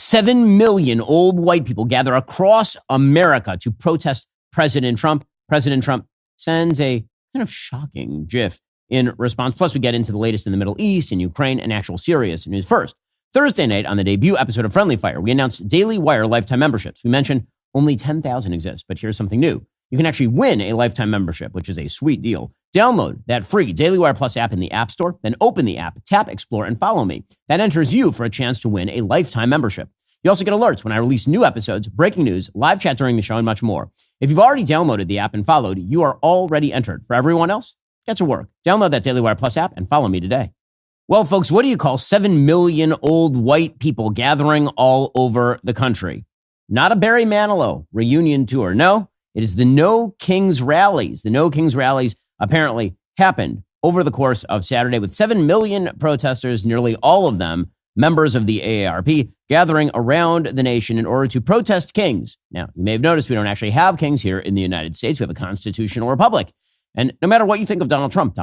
7 million old white people gather across America to protest President Trump. President Trump sends a kind of shocking gif in response. Plus, we get into the latest in the Middle East and Ukraine and actual serious news. First, Thursday night on the debut episode of Friendly Fire, we announced Daily Wire lifetime memberships. We mentioned only 10,000 exist, but here's something new. You can actually win a lifetime membership, which is a sweet deal. Download that free Daily Wire Plus app in the App Store, then open the app, tap Explore, and follow me. That enters you for a chance to win a lifetime membership. You also get alerts when I release new episodes, breaking news, live chat during the show, and much more. If you've already downloaded the app and followed, you are already entered. For everyone else, get to work. Download that Daily Wire Plus app and follow me today. Well, folks, what do you call 7 million old white people gathering all over the country? Not a Barry Manilow reunion tour. No, it is the No Kings rallies. The No Kings rallies apparently happened over the course of Saturday with 7 million protesters, nearly all of them members of the AARP, gathering around the nation in order to protest kings. Now, you may have noticed we don't actually have kings here in the United States. We have a constitutional republic. And no matter what you think of Donald Trump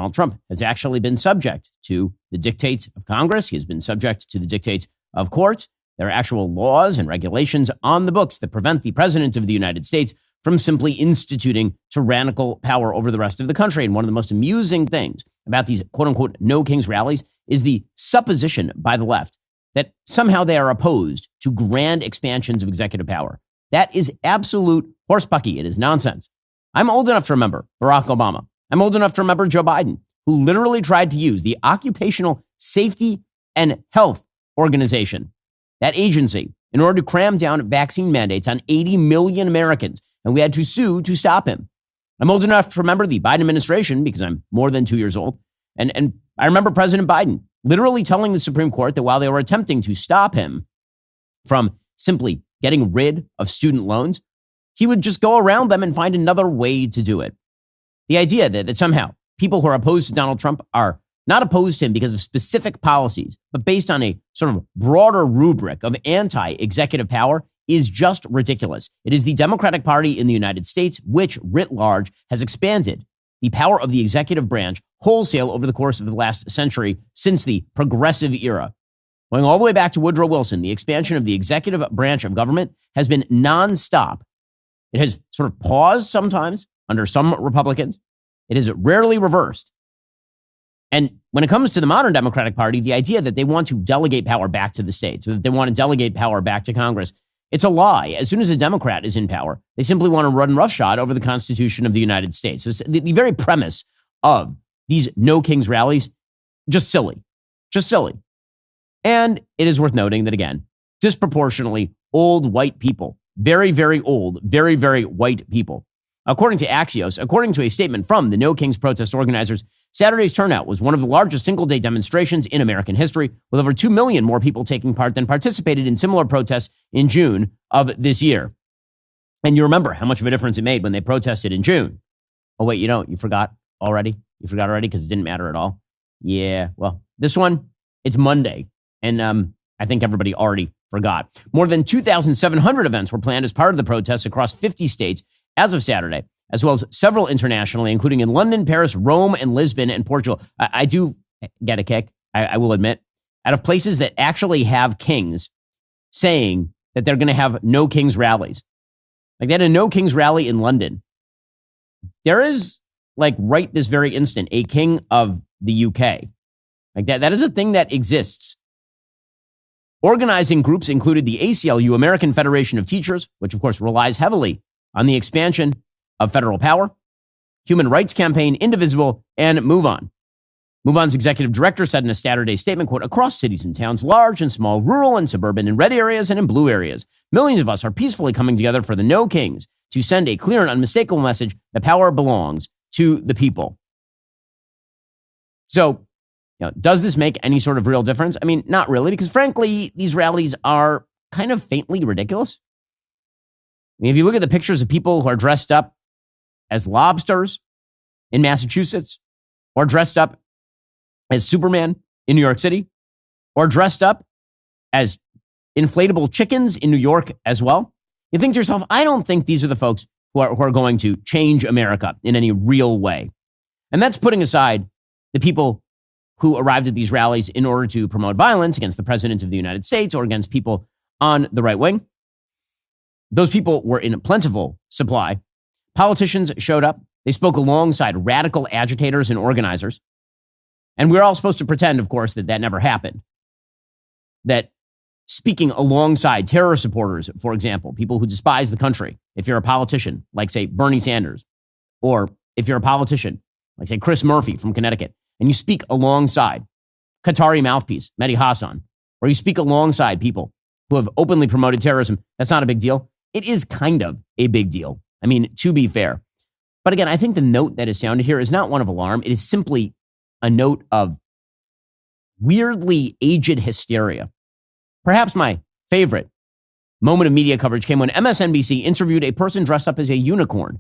has actually been subject to the dictates of Congress. He has been subject to the dictates of courts. There are actual laws and regulations on the books that prevent the president of the United States from simply instituting tyrannical power over the rest of the country. And one of the most amusing things about these quote unquote no kings rallies is the supposition by the left that somehow they are opposed to grand expansions of executive power. That is absolute horsepucky. It is nonsense. I'm old enough to remember Barack Obama. I'm old enough to remember Joe Biden, who literally tried to use the Occupational Safety and Health Organization, that agency, in order to cram down vaccine mandates on 80 million Americans. And we had to sue to stop him. I'm old enough to remember the Biden administration because I'm more than 2 years old. And I remember President Biden literally telling the Supreme Court that while they were attempting to stop him from simply getting rid of student loans, he would just go around them and find another way to do it. The idea that somehow people who are opposed to Donald Trump are not opposed to him because of specific policies, but based on a sort of broader rubric of anti-executive power is just ridiculous. It is the Democratic Party in the United States, which writ large has expanded the power of the executive branch wholesale over the course of the last century since the progressive era. Going all the way back to Woodrow Wilson, the expansion of the executive branch of government has been nonstop. It has sort of paused sometimes under some Republicans. It is rarely reversed. And when it comes to the modern Democratic Party, the idea that they want to delegate power back to the states, or that they want to delegate power back to Congress, it's a lie. As soon as a Democrat is in power, they simply want to run roughshod over the Constitution of the United States. So the very premise of these No Kings rallies, just silly. And it is worth noting that, again, disproportionately old white people, very, very old, very, very white people. According to Axios, according to a statement from the No Kings protest organizers, Saturday's turnout was one of the largest single-day demonstrations in American history, with over 2 million more people taking part than participated in similar protests in June of this year. And you remember how much of a difference it made when they protested in June. Oh, wait, you forgot already? You forgot already because it didn't matter at all? Yeah, well, this one, it's Monday, and I think everybody already forgot. More than 2,700 events were planned as part of the protests across 50 states as of Saturday, as well as several internationally, including in London, Paris, Rome, and Lisbon, and Portugal. I do get a kick, I will admit, out of places that actually have kings saying that they're going to have No Kings rallies. Like they had a No Kings rally in London. There is, like right this very instant, a king of the UK. Like that is a thing that exists. Organizing groups included the ACLU, American Federation of Teachers, which of course relies heavily on the expansion of federal power, Human Rights Campaign, Indivisible, and Move On. Move On's executive director said in a Saturday statement, quote, across cities and towns, large and small, rural and suburban, in red areas and in blue areas, millions of us are peacefully coming together for the No Kings to send a clear and unmistakable message that power belongs to the people. So, does this make any sort of real difference? I mean, not really, because frankly, these rallies are kind of faintly ridiculous. I mean, if you look at the pictures of people who are dressed up as lobsters in Massachusetts, or dressed up as Superman in New York City, or dressed up as inflatable chickens in New York as well, you think to yourself, I don't think these are the folks who are going to change America in any real way. And that's putting aside the people who arrived at these rallies in order to promote violence against the president of the United States or against people on the right wing. Those people were in plentiful supply. Politicians showed up. They spoke alongside radical agitators and organizers. And we're all supposed to pretend, of course, that never happened. That speaking alongside terror supporters, for example, people who despise the country, if you're a politician, like, say, Bernie Sanders, or if you're a politician, like, say, Chris Murphy from Connecticut, and you speak alongside Qatari mouthpiece, Mehdi Hassan, or you speak alongside people who have openly promoted terrorism, that's not a big deal. It is kind of a big deal. I mean, to be fair. But again, I think the note that is sounded here is not one of alarm. It is simply a note of weirdly aged hysteria. Perhaps my favorite moment of media coverage came when MSNBC interviewed a person dressed up as a unicorn.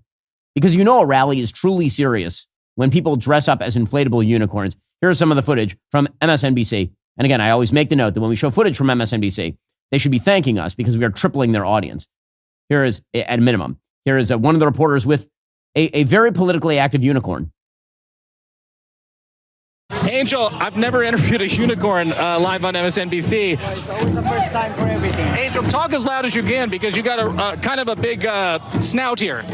Because a rally is truly serious when people dress up as inflatable unicorns. Here's some of the footage from MSNBC. And again, I always make the note that when we show footage from MSNBC, they should be thanking us because we are tripling their audience. Here is, at a minimum, here is one of the reporters with a very politically active unicorn. Angel, I've never interviewed a unicorn live on MSNBC. It's always the first time for everything. Angel, talk as loud as you can because you got a kind of a big snout here.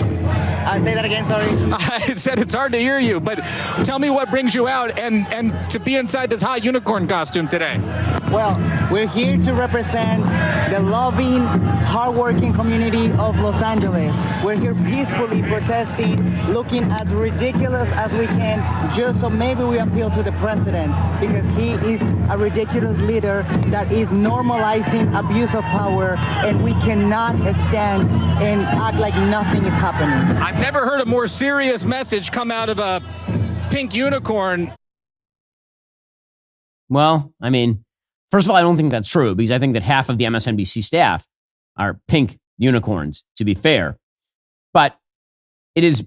Say that again, sorry. I said it's hard to hear you, but tell me what brings you out and to be inside this hot unicorn costume today. Well, we're here to represent the loving, hardworking community of Los Angeles. We're here peacefully protesting, looking as ridiculous as we can, just so maybe we appeal to the president, because he is a ridiculous leader that is normalizing abuse of power, and we cannot stand and act like nothing is happening. I've never heard a more serious message come out of a pink unicorn. Well, I mean, first of all, I don't think that's true because I think that half of the MSNBC staff are pink unicorns, to be fair. But it was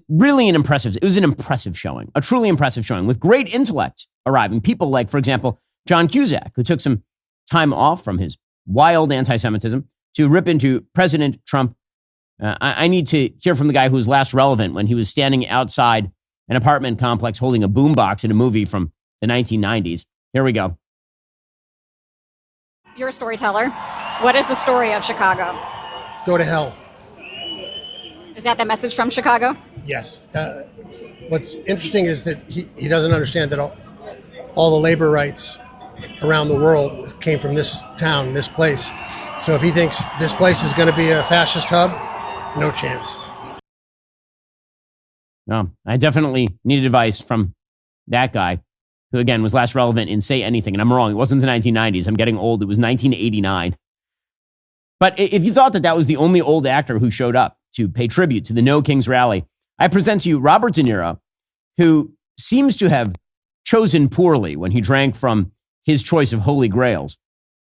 an impressive showing, a truly impressive showing with great intellect arriving. People like, for example, John Cusack, who took some time off from his wild anti-Semitism to rip into President Trump. I need to hear from the guy who was last relevant when he was standing outside an apartment complex holding a boombox in a movie from the 1990s. Here we go. You're a storyteller. What is the story of Chicago? Go to hell. Is that the message from Chicago? Yes. What's interesting is that he doesn't understand that all the labor rights around the world came from this town, this place. So if he thinks this place is going to be a fascist hub, no chance. No, I definitely needed advice from that guy, who again was last relevant in Say Anything. And I'm wrong. It wasn't the 1990s. I'm getting old. It was 1989. But if you thought that was the only old actor who showed up to pay tribute to the No Kings rally, I present to you Robert De Niro, who seems to have chosen poorly when he drank from his choice of holy grails.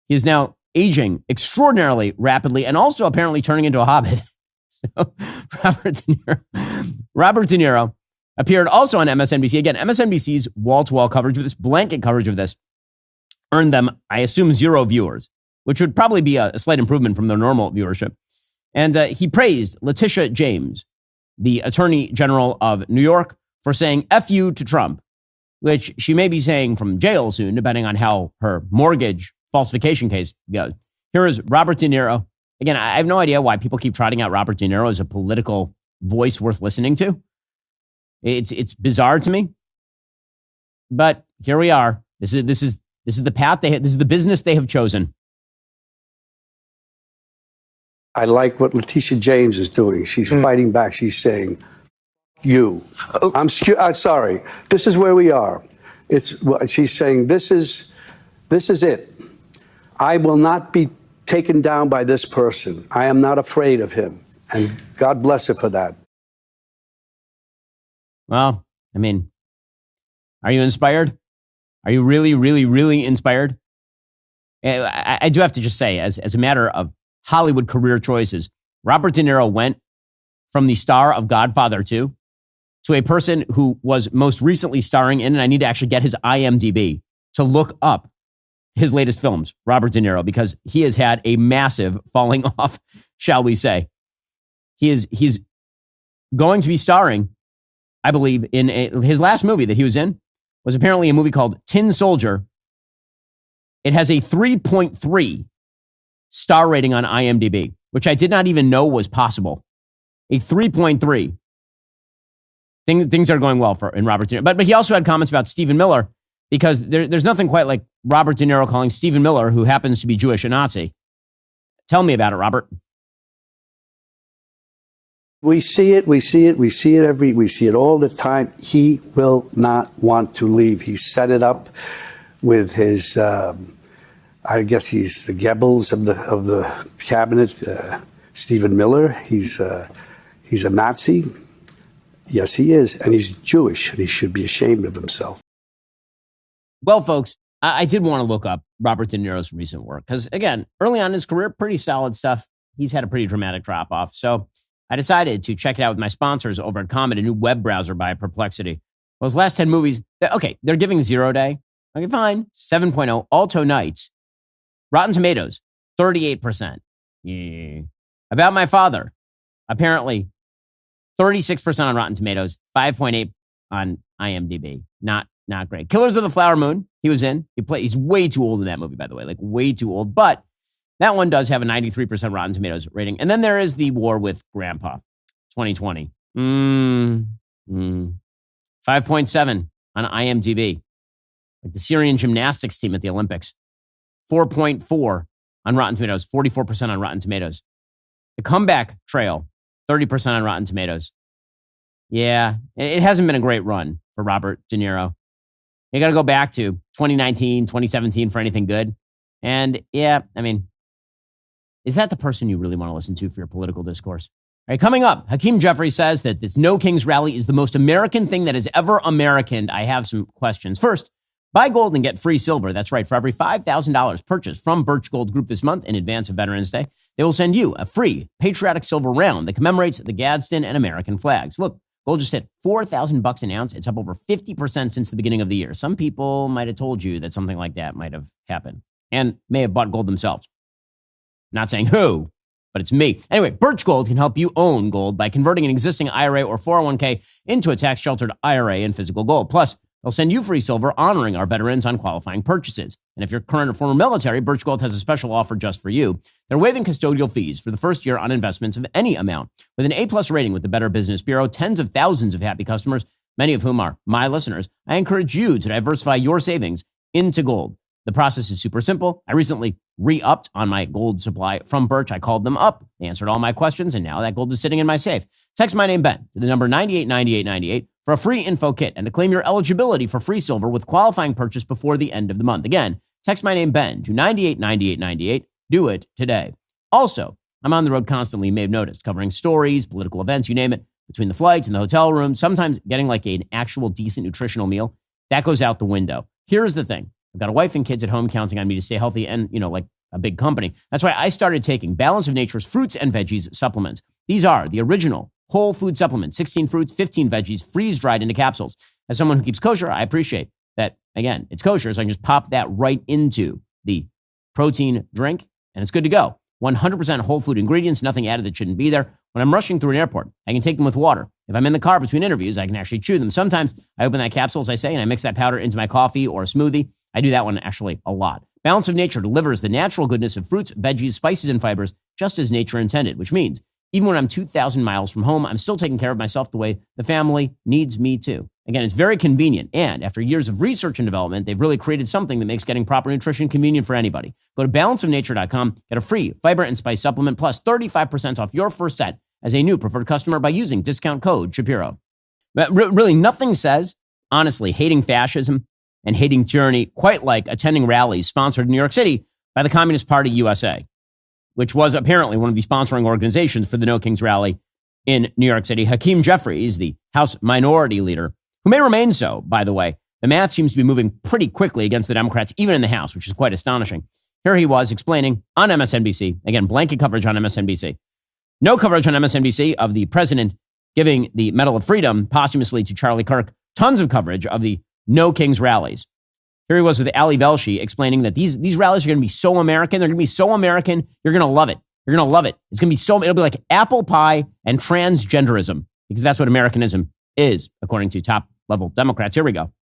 He is now aging extraordinarily rapidly and also apparently turning into a hobbit. So Robert De Niro appeared also on MSNBC. Again, MSNBC's wall-to-wall coverage of this, blanket coverage of this, earned them, I assume, 0 viewers, which would probably be a slight improvement from their normal viewership. And he praised Letitia James, the Attorney General of New York, for saying F you to Trump, which she may be saying from jail soon, depending on how her mortgage falsification case goes. Here is Robert De Niro. Again, I have no idea why people keep trotting out Robert De Niro as a political voice worth listening to. It's bizarre to me. But here we are. This is the path this is the business they have chosen. I like what Letitia James is doing. She's fighting back. She's saying, you. I'm sorry. This is where we are. She's saying, this is it. I will not be taken down by this person. I am not afraid of him. And God bless her for that. Well, I mean, are you inspired? Are you really, really, really inspired? I do have to just say, as a matter of Hollywood career choices, Robert De Niro went from the star of Godfather 2 to a person who was most recently starring in, and I need to actually get his IMDb to look up his latest films, Robert De Niro, because he has had a massive falling off, shall we say. He's going to be starring, I believe, in his last movie that he was in was apparently a movie called Tin Soldier. It has a 3.3 star rating on IMDb, which I did not even know was possible. A 3.3. Things are going well in Robert De Niro. But he also had comments about Stephen Miller, because there's nothing quite like Robert De Niro calling Stephen Miller, who happens to be Jewish, a Nazi. Tell me about it, Robert. We see it all the time. He will not want to leave. He set it up with his, I guess he's the Goebbels of the cabinet, Stephen Miller. He's a Nazi. Yes, he is. And he's Jewish, and he should be ashamed of himself. Well, folks, I did want to look up Robert De Niro's recent work because, again, early on in his career, pretty solid stuff. He's had a pretty dramatic drop-off. So I decided to check it out with my sponsors over at Comet, a new web browser by Perplexity. Well, his last 10 movies, okay, they're giving 0 day. Okay, fine. 7.0, Alto Nights. Rotten Tomatoes, 38%. Yeah. About My Father, apparently 36% on Rotten Tomatoes, 5.8 on IMDb. Not great. Killers of the Flower Moon, he was in. He's way too old in that movie, by the way, like way too old. But that one does have a 93% Rotten Tomatoes rating. And then there is The War with Grandpa, 2020. 5.7 on IMDb. Like the Syrian gymnastics team at the Olympics. 4.4 on Rotten Tomatoes, 44% on Rotten Tomatoes. The Comeback Trail, 30% on Rotten Tomatoes. Yeah, it hasn't been a great run for Robert De Niro. You got to go back to 2019, 2017 for anything good. And yeah, I mean, is that the person you really want to listen to for your political discourse? All right, coming up, Hakeem Jeffries says that this No Kings rally is the most American thing that has ever Americaned. I have some questions. First, buy gold and get free silver. That's right. For every $5,000 purchased from Birch Gold Group this month in advance of Veterans Day, they will send you a free patriotic silver round that commemorates the Gadsden and American flags. Look, gold just hit $4,000 an ounce. It's up over 50% since the beginning of the year. Some people might have told you that something like that might have happened and may have bought gold themselves. Not saying who, but it's me. Anyway, Birch Gold can help you own gold by converting an existing IRA or 401k into a tax-sheltered IRA in physical gold. Plus, they'll send you free silver honoring our veterans on qualifying purchases. And if you're current or former military, Birch Gold has a special offer just for you. They're waiving custodial fees for the first year on investments of any amount. With an A-plus rating with the Better Business Bureau, tens of thousands of happy customers, many of whom are my listeners, I encourage you to diversify your savings into gold. The process is super simple. I recently re-upped on my gold supply from Birch. I called them up. They answered all my questions, and now that gold is sitting in my safe. Text my name, Ben, to the number 989898 for a free info kit and to claim your eligibility for free silver with qualifying purchase before the end of the month. Again, text my name, Ben, to 989898. Do it today. Also, I'm on the road constantly, you may have noticed, covering stories, political events, you name it, between the flights and the hotel room, sometimes getting like an actual decent nutritional meal. That goes out the window. Here's the thing. I've got a wife and kids at home counting on me to stay healthy and, like a big company. That's why I started taking Balance of Nature's fruits and veggies supplements. These are the original whole food supplements, 16 fruits, 15 veggies, freeze-dried into capsules. As someone who keeps kosher, I appreciate that, again, it's kosher, so I can just pop that right into the protein drink, and it's good to go. 100% whole food ingredients, nothing added that shouldn't be there. When I'm rushing through an airport, I can take them with water. If I'm in the car between interviews, I can actually chew them. Sometimes I open that capsule, as I say, and I mix that powder into my coffee or a smoothie. I do that one actually a lot. Balance of Nature delivers the natural goodness of fruits, veggies, spices, and fibers, just as nature intended, which means even when I'm 2,000 miles from home, I'm still taking care of myself the way the family needs me to. Again, it's very convenient. And after years of research and development, they've really created something that makes getting proper nutrition convenient for anybody. Go to balanceofnature.com, get a free fiber and spice supplement, plus 35% off your first set as a new preferred customer by using discount code Shapiro. But really, nothing says, honestly, hating fascism and hating tyranny quite like attending rallies sponsored in New York City by the Communist Party USA, which was apparently one of the sponsoring organizations for the No Kings rally in New York City. Hakeem Jeffries, the House Minority Leader, who may remain so, by the way. The math seems to be moving pretty quickly against the Democrats, even in the House, which is quite astonishing. Here he was explaining on MSNBC, again, blanket coverage on MSNBC. No coverage on MSNBC of the president giving the Medal of Freedom posthumously to Charlie Kirk. Tons of coverage of the No Kings rallies. Here he was with Ali Velshi explaining that these rallies are going to be so American. They're going to be so American. You're going to love it. You're going to love it. It's going to be it'll be like apple pie and transgenderism, because that's what Americanism is, according to top level Democrats. Here we go.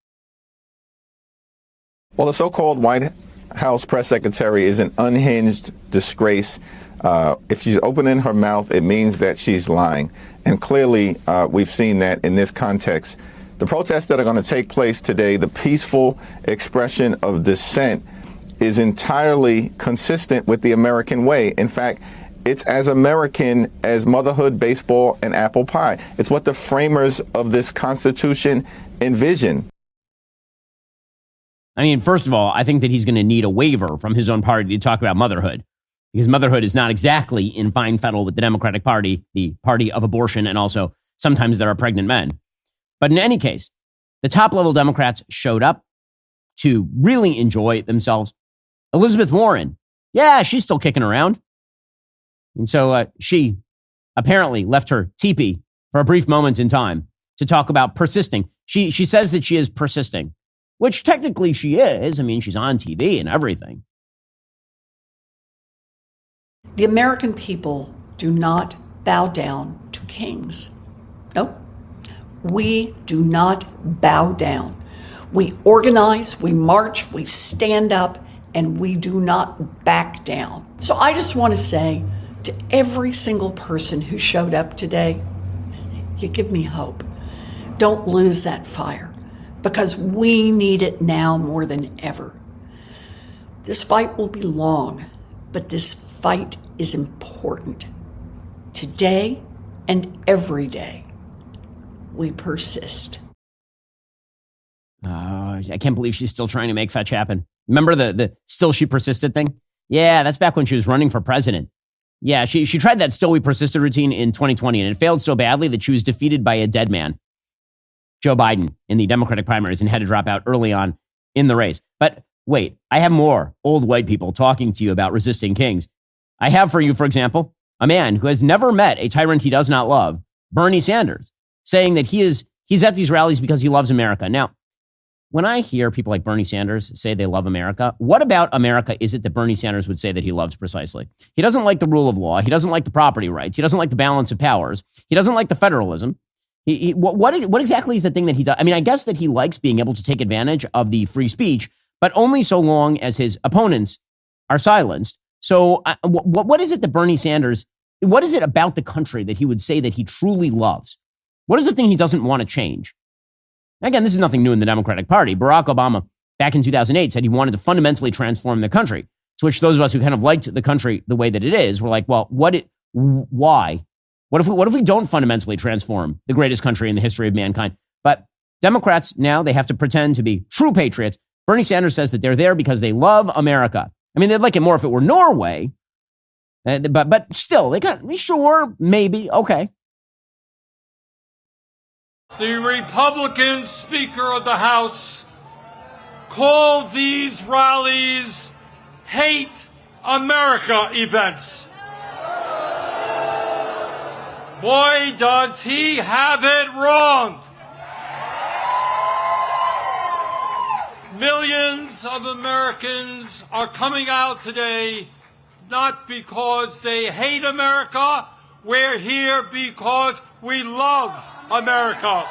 Well, the so-called white House press secretary is an unhinged disgrace. If she's opening her mouth, it means that she's lying. And clearly, we've seen that in this context. The protests that are going to take place today, the peaceful expression of dissent, is entirely consistent with the American way. In fact, it's as American as motherhood, baseball, and apple pie. It's what the framers of this Constitution envisioned. I mean, first of all, I think that he's going to need a waiver from his own party to talk about motherhood, because motherhood is not exactly in fine fettle with the Democratic Party, the party of abortion, and also sometimes there are pregnant men. But in any case, the top-level Democrats showed up to really enjoy themselves. Elizabeth Warren, yeah, she's still kicking around. And so she apparently left her teepee for a brief moment in time to talk about persisting. She says that she is persisting, which technically she is. I mean, she's on TV and everything. The American people do not bow down to kings. Nope. We do not bow down. We organize, we march, we stand up, and we do not back down. So I just want to say to every single person who showed up today, you give me hope. Don't lose that fire, because we need it now more than ever. This fight will be long, but this fight is important. Today and every day, we persist. I can't believe she's still trying to make fetch happen. Remember the still she persisted thing? Yeah, that's back when she was running for president. Yeah, she tried that still we persisted routine in 2020, and it failed so badly that she was defeated by a dead man, Joe Biden, in the Democratic primaries, and had to drop out early on in the race. But wait, I have more old white people talking to you about resisting kings. I have for you, for example, a man who has never met a tyrant he does not love, Bernie Sanders, saying that he's at these rallies because he loves America. Now, when I hear people like Bernie Sanders say they love America, what about America is it that Bernie Sanders would say that he loves precisely? He doesn't like the rule of law. He doesn't like the property rights. He doesn't like the balance of powers. He doesn't like the federalism. What exactly is the thing that he does? I mean, I guess that he likes being able to take advantage of the free speech, but only so long as his opponents are silenced. So what is it that Bernie Sanders, what is it about the country that he would say that he truly loves? What is the thing he doesn't want to change? Again, this is nothing new in the Democratic Party. Barack Obama, back in 2008, said he wanted to fundamentally transform the country, to which those of us who kind of liked the country the way that it is were like, well, why? What if we don't fundamentally transform the greatest country in the history of mankind? But Democrats now, they have to pretend to be true patriots. Bernie Sanders says that they're there because they love America. I mean, they'd like it more if it were Norway, but still, they got, sure, maybe, okay. The Republican Speaker of the House called these rallies hate America events. Boy, does he have it wrong. Millions of Americans are coming out today not because they hate America. We're here because we love America.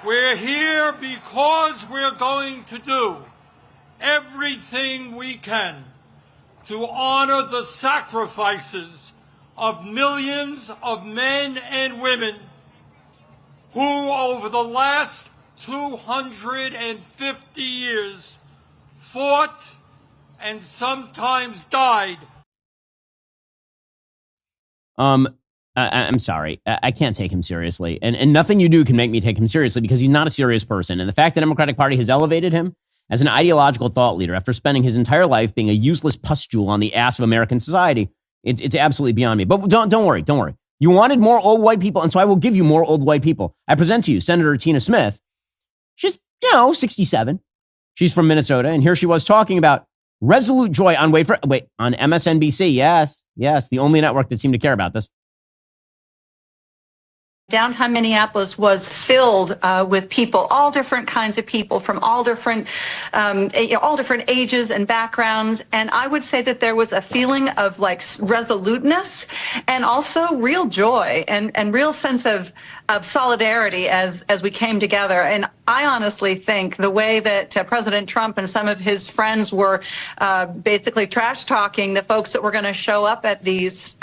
We're here because we're going to do everything we can to honor the sacrifices of millions of men and women who, over the last 250 years, fought and sometimes died. I'm sorry. I can't take him seriously. And nothing you do can make me take him seriously, because he's not a serious person. And the fact that the Democratic Party has elevated him as an ideological thought leader after spending his entire life being a useless pustule on the ass of American society, it's absolutely beyond me. But don't worry. You wanted more old white people, and so I will give you more old white people. I present to you Senator Tina Smith. She's, 67. She's from Minnesota, and here she was talking about resolute joy on on MSNBC. Yes, the only network that seemed to care about this. Downtown Minneapolis was filled with people, all different kinds of people from all different ages and backgrounds. And I would say that there was a feeling of like resoluteness and also real joy and real sense of solidarity as we came together. And I honestly think the way that President Trump and some of his friends were basically trash talking the folks that were going to show up at these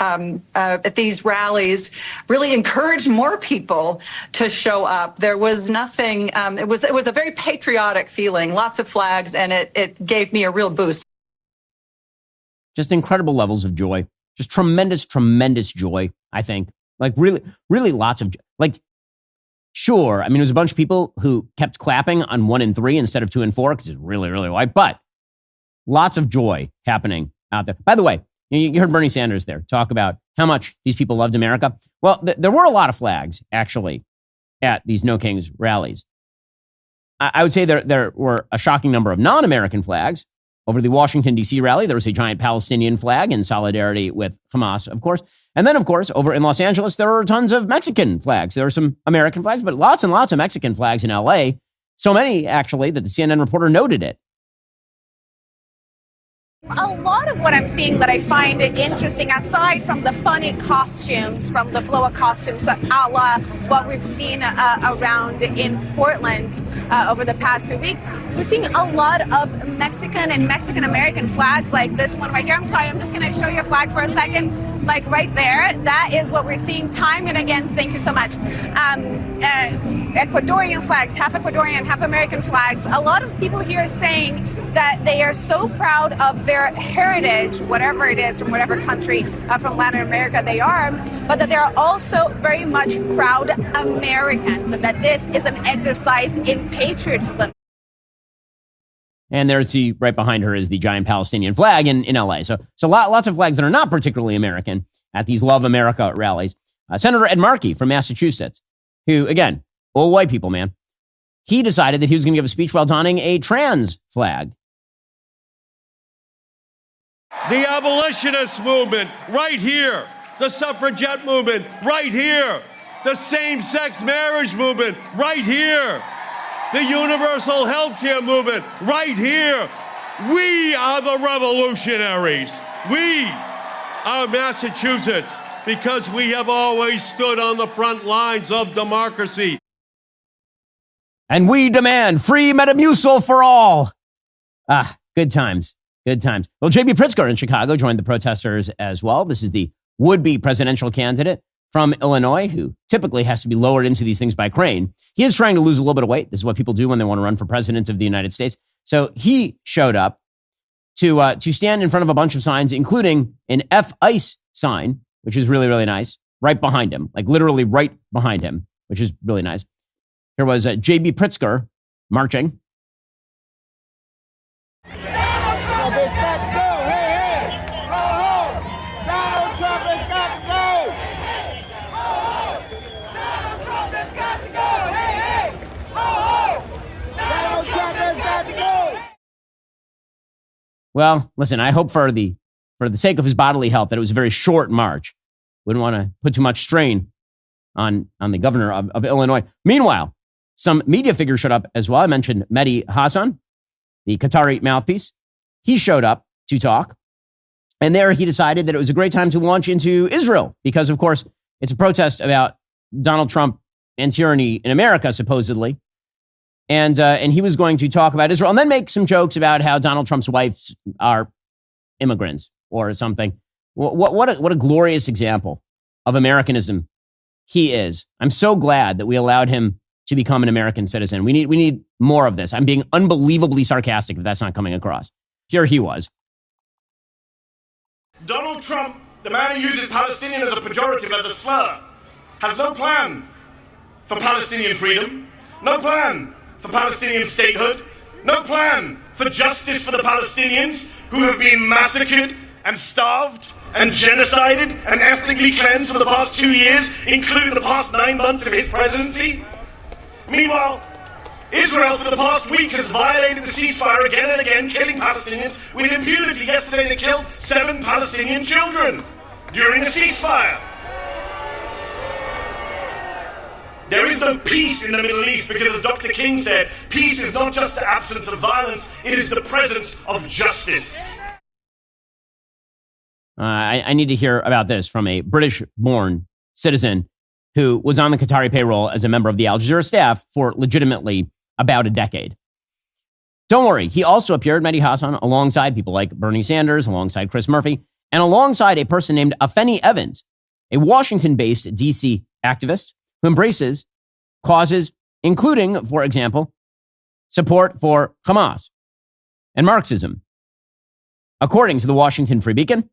rallies really encouraged more people to show up. There was nothing. It was a very patriotic feeling, lots of flags, and it gave me a real boost. Just incredible levels of joy. Just tremendous, tremendous joy, I think. Like really, really lots of, like, sure. I mean, it was a bunch of people who kept clapping on 1 and 3 instead of 2 and 4 because it's really, really white, but lots of joy happening out there. By the way, you heard Bernie Sanders there talk about how much these people loved America. Well, there were a lot of flags, actually, at these No Kings rallies. I would say there were a shocking number of non-American flags. Over the Washington, D.C. rally, there was a giant Palestinian flag in solidarity with Hamas, of course. And then, of course, over in Los Angeles, there were tons of Mexican flags. There were some American flags, but lots and lots of Mexican flags in L.A. So many, actually, that the CNN reporter noted it. A lot of what I'm seeing that I find interesting, aside from the funny costumes, from the blow-up costumes, a la what we've seen around in Portland over the past few weeks, so we're seeing a lot of Mexican and Mexican-American flags like this one right here. I'm sorry, I'm just going to show you a flag for a second. Like right there, that is what we're seeing time and again. Thank you so much. Ecuadorian flags, half Ecuadorian, half American flags. A lot of people here saying that they are so proud of their heritage, whatever it is, from whatever country from Latin America they are, but that they are also very much proud Americans, and that this is an exercise in patriotism. And there's right behind her is the giant Palestinian flag in LA. So lots of flags that are not particularly American at these Love America rallies. Senator Ed Markey from Massachusetts, who, again, all white people, man, he decided that he was going to give a speech while donning a trans flag. The abolitionist movement, right here. The suffragette movement, right here. The same-sex marriage movement, right here. The universal health care movement, right here. We are the revolutionaries. We are Massachusetts because we have always stood on the front lines of democracy. And we demand free Metamucil for all. Good times. Good times. Well, J.B. Pritzker in Chicago joined the protesters as well. This is the would-be presidential candidate from Illinois, who typically has to be lowered into these things by crane. He is trying to lose a little bit of weight. This is what people do when they want to run for president of the United States. So he showed up to stand in front of a bunch of signs, including an F-ICE sign, which is really, really nice, right behind him, like literally right behind him, which is really nice. Here was J.B. Pritzker marching. Well, listen, I hope for the sake of his bodily health that it was a very short march. Wouldn't want to put too much strain on the governor of Illinois. Meanwhile, some media figures showed up as well. I mentioned Mehdi Hasan, the Qatari mouthpiece. He showed up to talk. And there he decided that it was a great time to launch into Israel because, of course, it's a protest about Donald Trump and tyranny in America, supposedly. And he was going to talk about Israel and then make some jokes about how Donald Trump's wives are immigrants or something. What a glorious example of Americanism he is. I'm so glad that we allowed him to become an American citizen. We need more of this. I'm being unbelievably sarcastic if that's not coming across. Here he was. Donald Trump, the man who uses Palestinian as a pejorative, as a slur, has no plan for Palestinian freedom, no plan for Palestinian statehood, no plan for justice for the Palestinians who have been massacred and starved and genocided and ethnically cleansed for the past 2 years, including the past 9 months of his presidency. Meanwhile, Israel for the past week has violated the ceasefire again and again, killing Palestinians with impunity. Yesterday they killed 7 Palestinian children during a ceasefire. There is no peace in the Middle East because, as Dr. King said, peace is not just the absence of violence, it is the presence of justice. I need to hear about this from a British-born citizen who was on the Qatari payroll as a member of the Al Jazeera staff for legitimately about a decade. Don't worry, he also appeared, Mehdi Hasan, alongside people like Bernie Sanders, alongside Chris Murphy, and alongside a person named Afeni Evans, a Washington-based DC activist who embraces causes including, for example, support for Hamas and Marxism. According to the Washington Free Beacon,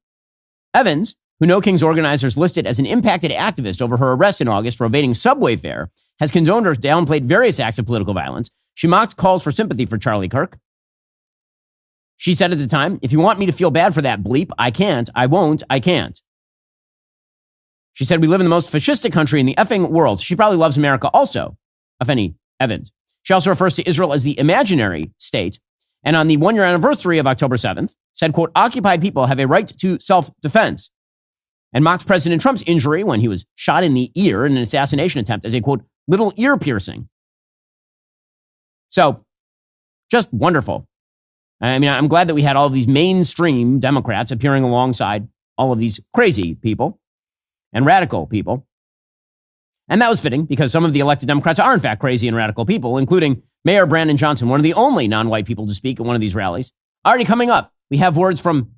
Evans, who No King's organizers listed as an impacted activist over her arrest in August for evading subway fare, has condoned or downplayed various acts of political violence. She mocked calls for sympathy for Charlie Kirk. She said at the time, if you want me to feel bad for that bleep, I can't, I won't, I can't. She said, we live in the most fascistic country in the effing world. She probably loves America also, Afeni Evans. She also refers to Israel as the imaginary state. And on the one-year anniversary of October 7th, said, quote, occupied people have a right to self-defense. And mocked President Trump's injury when he was shot in the ear in an assassination attempt as a, quote, little ear piercing. So, just wonderful. I mean, I'm glad that we had all of these mainstream Democrats appearing alongside all of these crazy people and radical people. And that was fitting because some of the elected Democrats are, in fact, crazy and radical people, including Mayor Brandon Johnson, one of the only non-white people to speak at one of these rallies. Already coming up, we have words from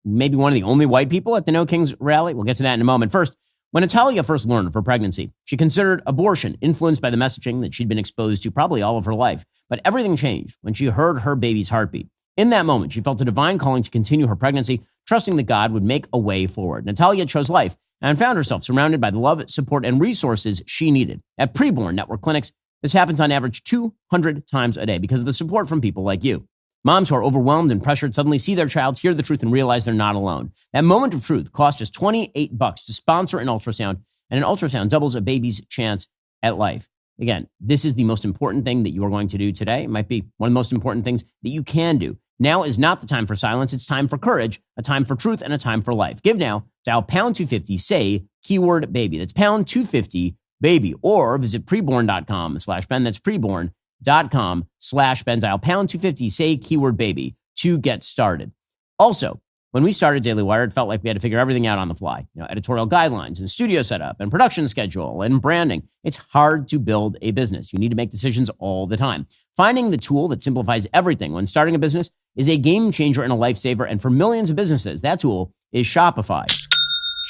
maybe one of the only white people at the No Kings rally. We'll get to that in a moment. First, when Natalia first learned of her pregnancy, she considered abortion influenced by the messaging that she'd been exposed to probably all of her life. But everything changed when she heard her baby's heartbeat. In that moment, she felt a divine calling to continue her pregnancy, trusting that God would make a way forward. Natalia chose life and found herself surrounded by the love, support, and resources she needed. At preborn network clinics, this happens on average 200 times a day because of the support from people like you. Moms who are overwhelmed and pressured suddenly see their child, hear the truth, and realize they're not alone. That moment of truth costs just $28 to sponsor an ultrasound, and an ultrasound doubles a baby's chance at life. Again, this is the most important thing that you are going to do today. It might be one of the most important things that you can do. Now is not the time for silence. It's time for courage, a time for truth, and a time for life. Give now, dial pound 250, say keyword baby. That's pound 250 baby, or visit preborn.com/Ben. That's preborn.com/Ben. Dial pound 250, say keyword baby to get started. Also, when we started Daily Wire, it felt like we had to figure everything out on the fly. Editorial guidelines and studio setup and production schedule and branding. It's hard to build a business. You need to make decisions all the time. Finding the tool that simplifies everything when starting a business is a game changer and a lifesaver. And for millions of businesses, that tool is Shopify.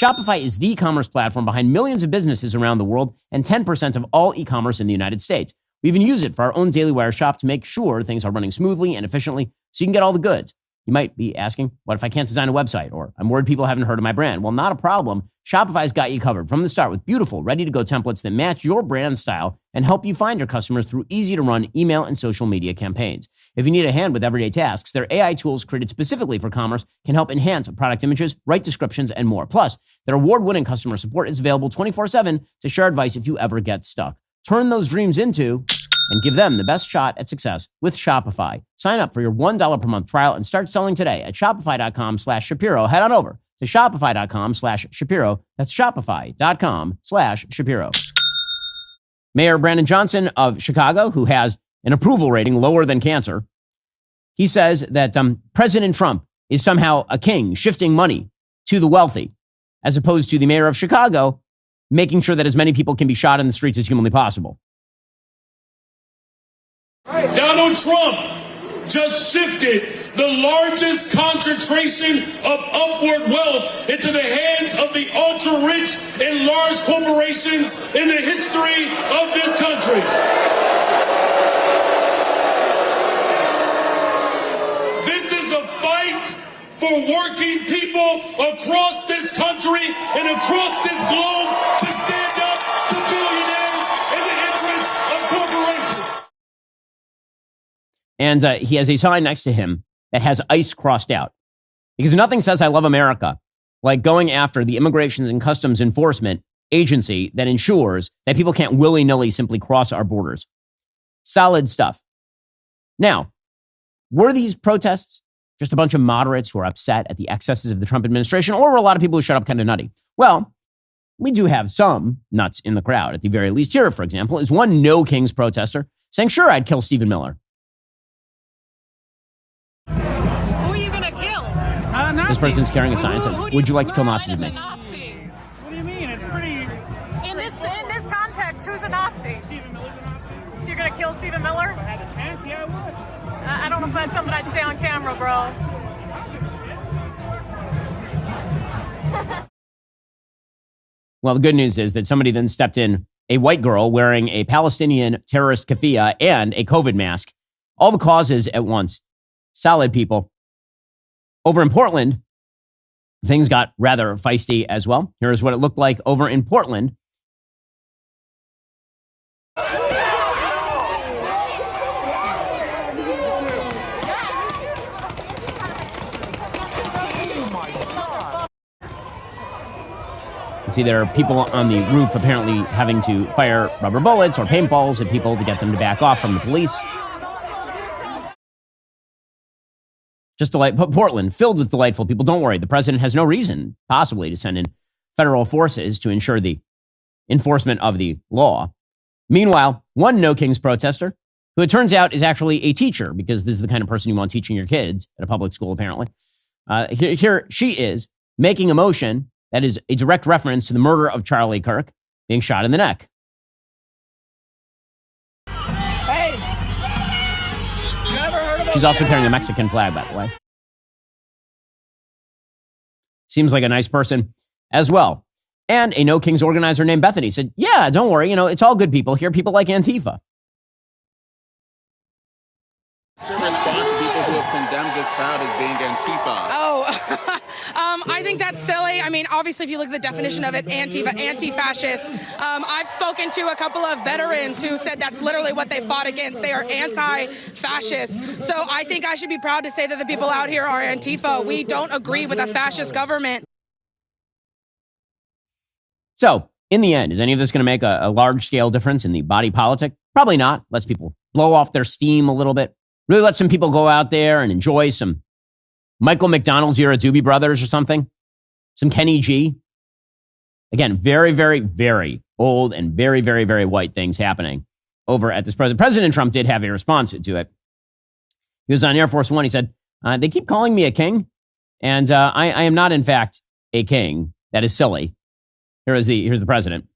Shopify is the commerce platform behind millions of businesses around the world and 10% of all e-commerce in the United States. We even use it for our own Daily Wire shop to make sure things are running smoothly and efficiently so you can get all the goods. You might be asking, what if I can't design a website? Or I'm worried people haven't heard of my brand. Well, not a problem. Shopify's got you covered from the start with beautiful, ready-to-go templates that match your brand style and help you find your customers through easy-to-run email and social media campaigns. If you need a hand with everyday tasks, their AI tools created specifically for commerce can help enhance product images, write descriptions, and more. Plus, their award-winning customer support is available 24/7 to share advice if you ever get stuck. Turn those dreams into and give them the best shot at success with Shopify. Sign up for your $1 per month trial and start selling today at shopify.com/Shapiro. Head on over to shopify.com/Shapiro. That's shopify.com/Shapiro. Mayor Brandon Johnson of Chicago, who has an approval rating lower than cancer, he says that President Trump is somehow a king shifting money to the wealthy, as opposed to the mayor of Chicago making sure that as many people can be shot in the streets as humanly possible. Donald Trump just shifted the largest concentration of upward wealth into the hands of the ultra-rich and large corporations in the history of this country. This is a fight for working people across this country and across this globe to stand up to billionaires in the interest of corporations. And he has a sign next to him that has ICE crossed out. Because nothing says I love America like going after the Immigration and Customs Enforcement agency that ensures that people can't willy-nilly simply cross our borders. Solid stuff. Now, were these protests just a bunch of moderates who are upset at the excesses of the Trump administration, or were a lot of people who shut up kind of nutty? Well, we do have some nuts in the crowd, at the very least. Here, for example, is one No Kings protester saying, sure, I'd kill Stephen Miller. Who are you going to kill? This person's carrying a sign that says, would you like to kill Nazis with me? Nazi. What do you mean? It's pretty... In this context, who's a Nazi? Stephen Miller's a Nazi. So you're going to kill Stephen Miller? If I had the chance, yeah, I would. I don't know if that's something I'd say on camera, bro. Well, the good news is that somebody then stepped in, a white girl wearing a Palestinian terrorist keffiyeh and a COVID mask. All the causes at once. Solid people. Over in Portland, things got rather feisty as well. Here's what it looked like over in Portland. See, there are people on the roof apparently having to fire rubber bullets or paintballs at people to get them to back off from the police. Just Portland, filled with delightful people. Don't worry, the president has no reason, possibly, to send in federal forces to ensure the enforcement of the law. Meanwhile, one No Kings protester, who it turns out is actually a teacher, because this is the kind of person you want teaching your kids at a public school, apparently. Here she is making a motion that is a direct reference to the murder of Charlie Kirk being shot in the neck. Hey! You ever heard of She's also carrying a Mexican flag, by the way. Seems like a nice person as well. And a No Kings organizer named Bethany said, yeah, don't worry, it's all good people here. People like Antifa. What's your response to people who have condemned this crowd as being Antifa? I think that's silly. I mean, obviously, if you look at the definition of it, Antifa, anti-fascist. I've spoken to a couple of veterans who said that's literally what they fought against. They are anti-fascist. So I think I should be proud to say that the people out here are Antifa. We don't agree with a fascist government. So, in the end, is any of this going to make a large-scale difference in the body politic? Probably not. Lets people blow off their steam a little bit. Really let some people go out there and enjoy some Michael McDonald's era Doobie Brothers or something. Some Kenny G. Again, very, very, very old and very, very, very white things happening over at this president. President Trump did have a response to it. He was on Air Force One. He said, they keep calling me a king, and I am not, in fact, a king. That is silly. Here's the president.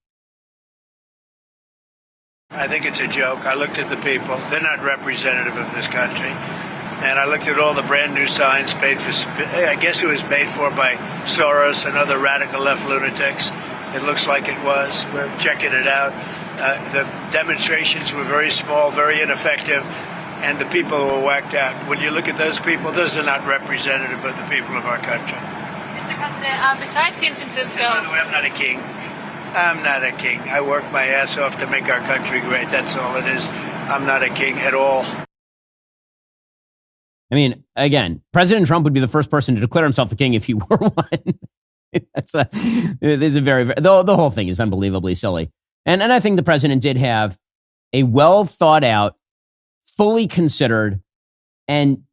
I think it's a joke. I looked at the people. They're not representative of this country. And I looked at all the brand new signs paid for, I guess it was paid for by Soros and other radical left lunatics. It looks like it was. We're checking it out. The demonstrations were very small, very ineffective, and the people were whacked out. When you look at those people, those are not representative of the people of our country. Mr. President, besides San Francisco... And by the way, I'm not a king. I'm not a king. I work my ass off to make our country great. That's all it is. I'm not a king at all. I mean, again, President Trump would be the first person to declare himself a king if he were one. The whole thing is unbelievably silly. And I think the president did have a well thought out, fully considered, and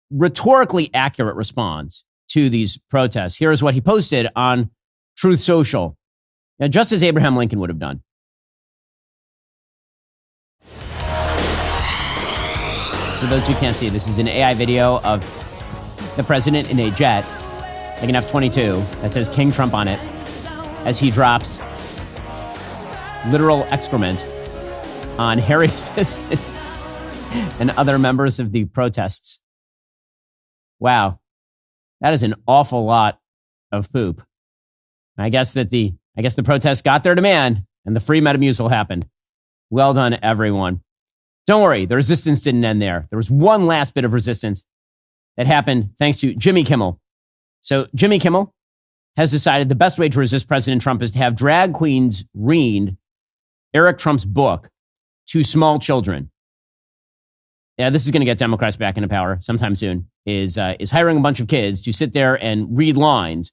rhetorically accurate response to these protests. Here's what he posted on Truth Social, just as Abraham Lincoln would have done. For those who can't see, this is an AI video of the president in a jet, like an F-22, that says King Trump on it, as he drops literal excrement on Harry Assistant and other members of the protests. Wow. That is an awful lot of poop. I guess the protests got their demand and the free Metamucil happened. Well done, everyone. Don't worry, the resistance didn't end there. There was one last bit of resistance that happened thanks to Jimmy Kimmel. So Jimmy Kimmel has decided the best way to resist President Trump is to have drag queens read Eric Trump's book to small children. Yeah, this is going to get Democrats back into power sometime soon, is hiring a bunch of kids to sit there and read lines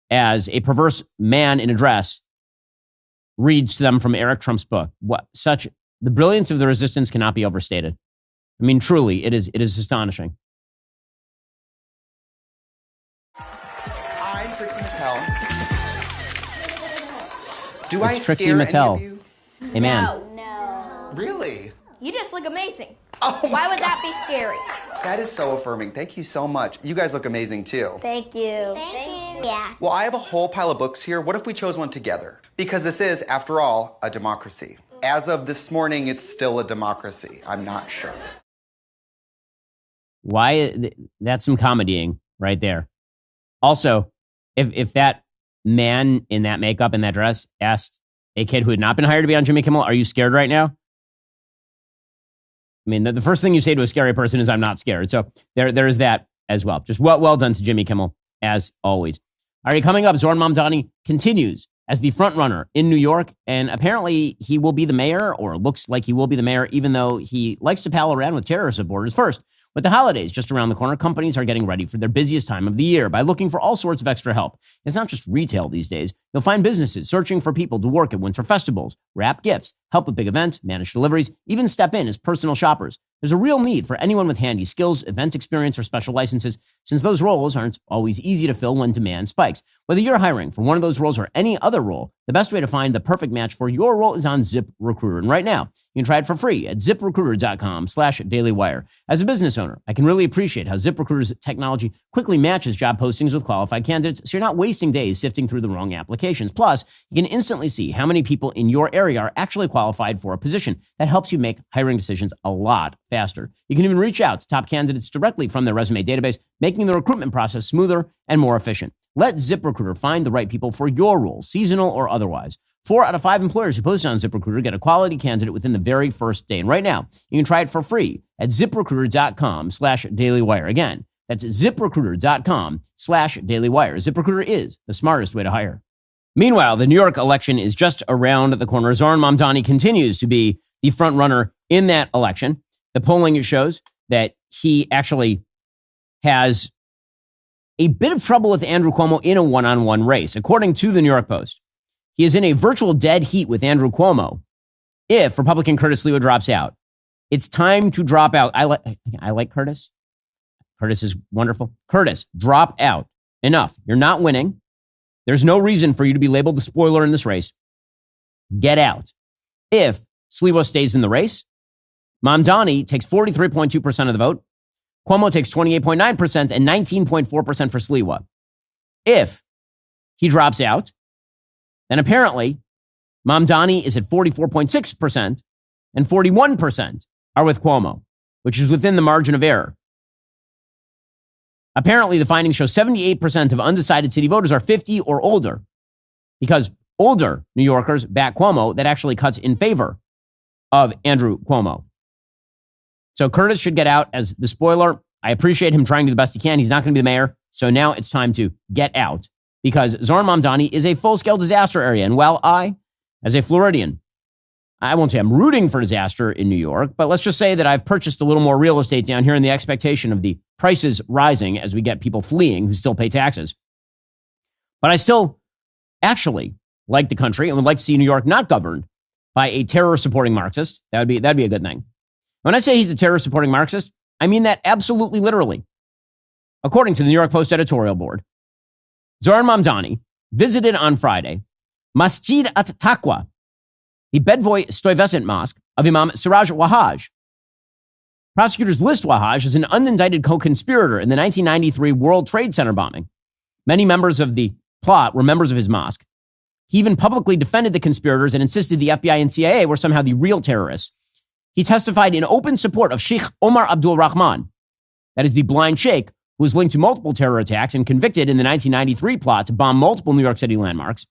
as a perverse man in a dress reads to them from Eric Trump's book. The brilliance of the resistance cannot be overstated. I mean, truly, it is astonishing. I'm Christine Tell. Do It's I Trixie scare Mattel. any of you? Amen. No. Really? You just look amazing. Oh Why would that be scary? That is so affirming. Thank you so much. You guys look amazing too. Thank you. Thank you. Yeah. Well, I have a whole pile of books here. What if we chose one together? Because this is, after all, a democracy. As of this morning, it's still a democracy. I'm not sure. Why? That's some comedying right there. Also, if that man in that makeup and that dress asked a kid who had not been hired to be on Jimmy Kimmel, "Are you scared right now?" I mean, the first thing you say to a scary person is, "I'm not scared." So there is that as well. Just well done to Jimmy Kimmel, as always. All right, coming up, Zohran Mamdani continues as the front runner in New York, and apparently he will be the mayor, or looks like he will be the mayor, even though he likes to pal around with terror supporters. First, with the holidays just around the corner, companies are getting ready for their busiest time of the year by looking for all sorts of extra help. It's not just retail these days. You'll find businesses searching for people to work at winter festivals, wrap gifts, help with big events, manage deliveries, even step in as personal shoppers. There's a real need for anyone with handy skills, event experience, or special licenses, since those roles aren't always easy to fill when demand spikes. Whether you're hiring for one of those roles or any other role, the best way to find the perfect match for your role is on ZipRecruiter. And right now, you can try it for free at ziprecruiter.com/dailywire. As a business owner, I can really appreciate how ZipRecruiter's technology quickly matches job postings with qualified candidates, so you're not wasting days sifting through the wrong applications. Plus, you can instantly see how many people in your area are actually qualified for a position. That helps you make hiring decisions a lot faster. You can even reach out to top candidates directly from their resume database, making the recruitment process smoother and more efficient. Let ZipRecruiter find the right people for your role, seasonal or otherwise. 4 out of 5 employers who post on ZipRecruiter get a quality candidate within the very first day. And right now, you can try it for free at ziprecruiter.com/dailywire. Again, that's ziprecruiter.com/dailywire. ZipRecruiter is the smartest way to hire. Meanwhile, the New York election is just around the corner. Zohran Mamdani continues to be the front runner in that election. The polling shows that he actually has a bit of trouble with Andrew Cuomo in a one-on-one race. According to the New York Post, he is in a virtual dead heat with Andrew Cuomo. If Republican Curtis Sliwa drops out, it's time to drop out. I like Curtis. Curtis is wonderful. Curtis, drop out. Enough. You're not winning. There's no reason for you to be labeled the spoiler in this race. Get out. If Sliwa stays in the race, Mamdani takes 43.2% of the vote. Cuomo takes 28.9% and 19.4% for Sliwa. If he drops out, then apparently Mamdani is at 44.6% and 41% are with Cuomo, which is within the margin of error. Apparently, the findings show 78% of undecided city voters are 50 or older, because older New Yorkers back Cuomo. That actually cuts in favor of Andrew Cuomo. So Curtis should get out as the spoiler. I appreciate him trying to do the best he can. He's not going to be the mayor. So now it's time to get out, because Zohran Mamdani is a full-scale disaster area. And while I, as a Floridian, I won't say I'm rooting for disaster in New York, but let's just say that I've purchased a little more real estate down here in the expectation of the prices rising as we get people fleeing who still pay taxes. But I still actually like the country and would like to see New York not governed by a terror-supporting Marxist. That'd be a good thing. When I say he's a terror-supporting Marxist, I mean that absolutely literally. According to the New York Post editorial board, Zohran Mamdani visited on Friday Masjid at-Taqwa, the Bedvoy Stuyvesant Mosque of Imam Siraj Wahhaj. Prosecutors list Wahhaj as an unindicted co-conspirator in the 1993 World Trade Center bombing. Many members of the plot were members of his mosque. He even publicly defended the conspirators and insisted the FBI and CIA were somehow the real terrorists. He testified in open support of Sheikh Omar Abdul Rahman, that is the blind sheikh who was linked to multiple terror attacks and convicted in the 1993 plot to bomb multiple New York City landmarks.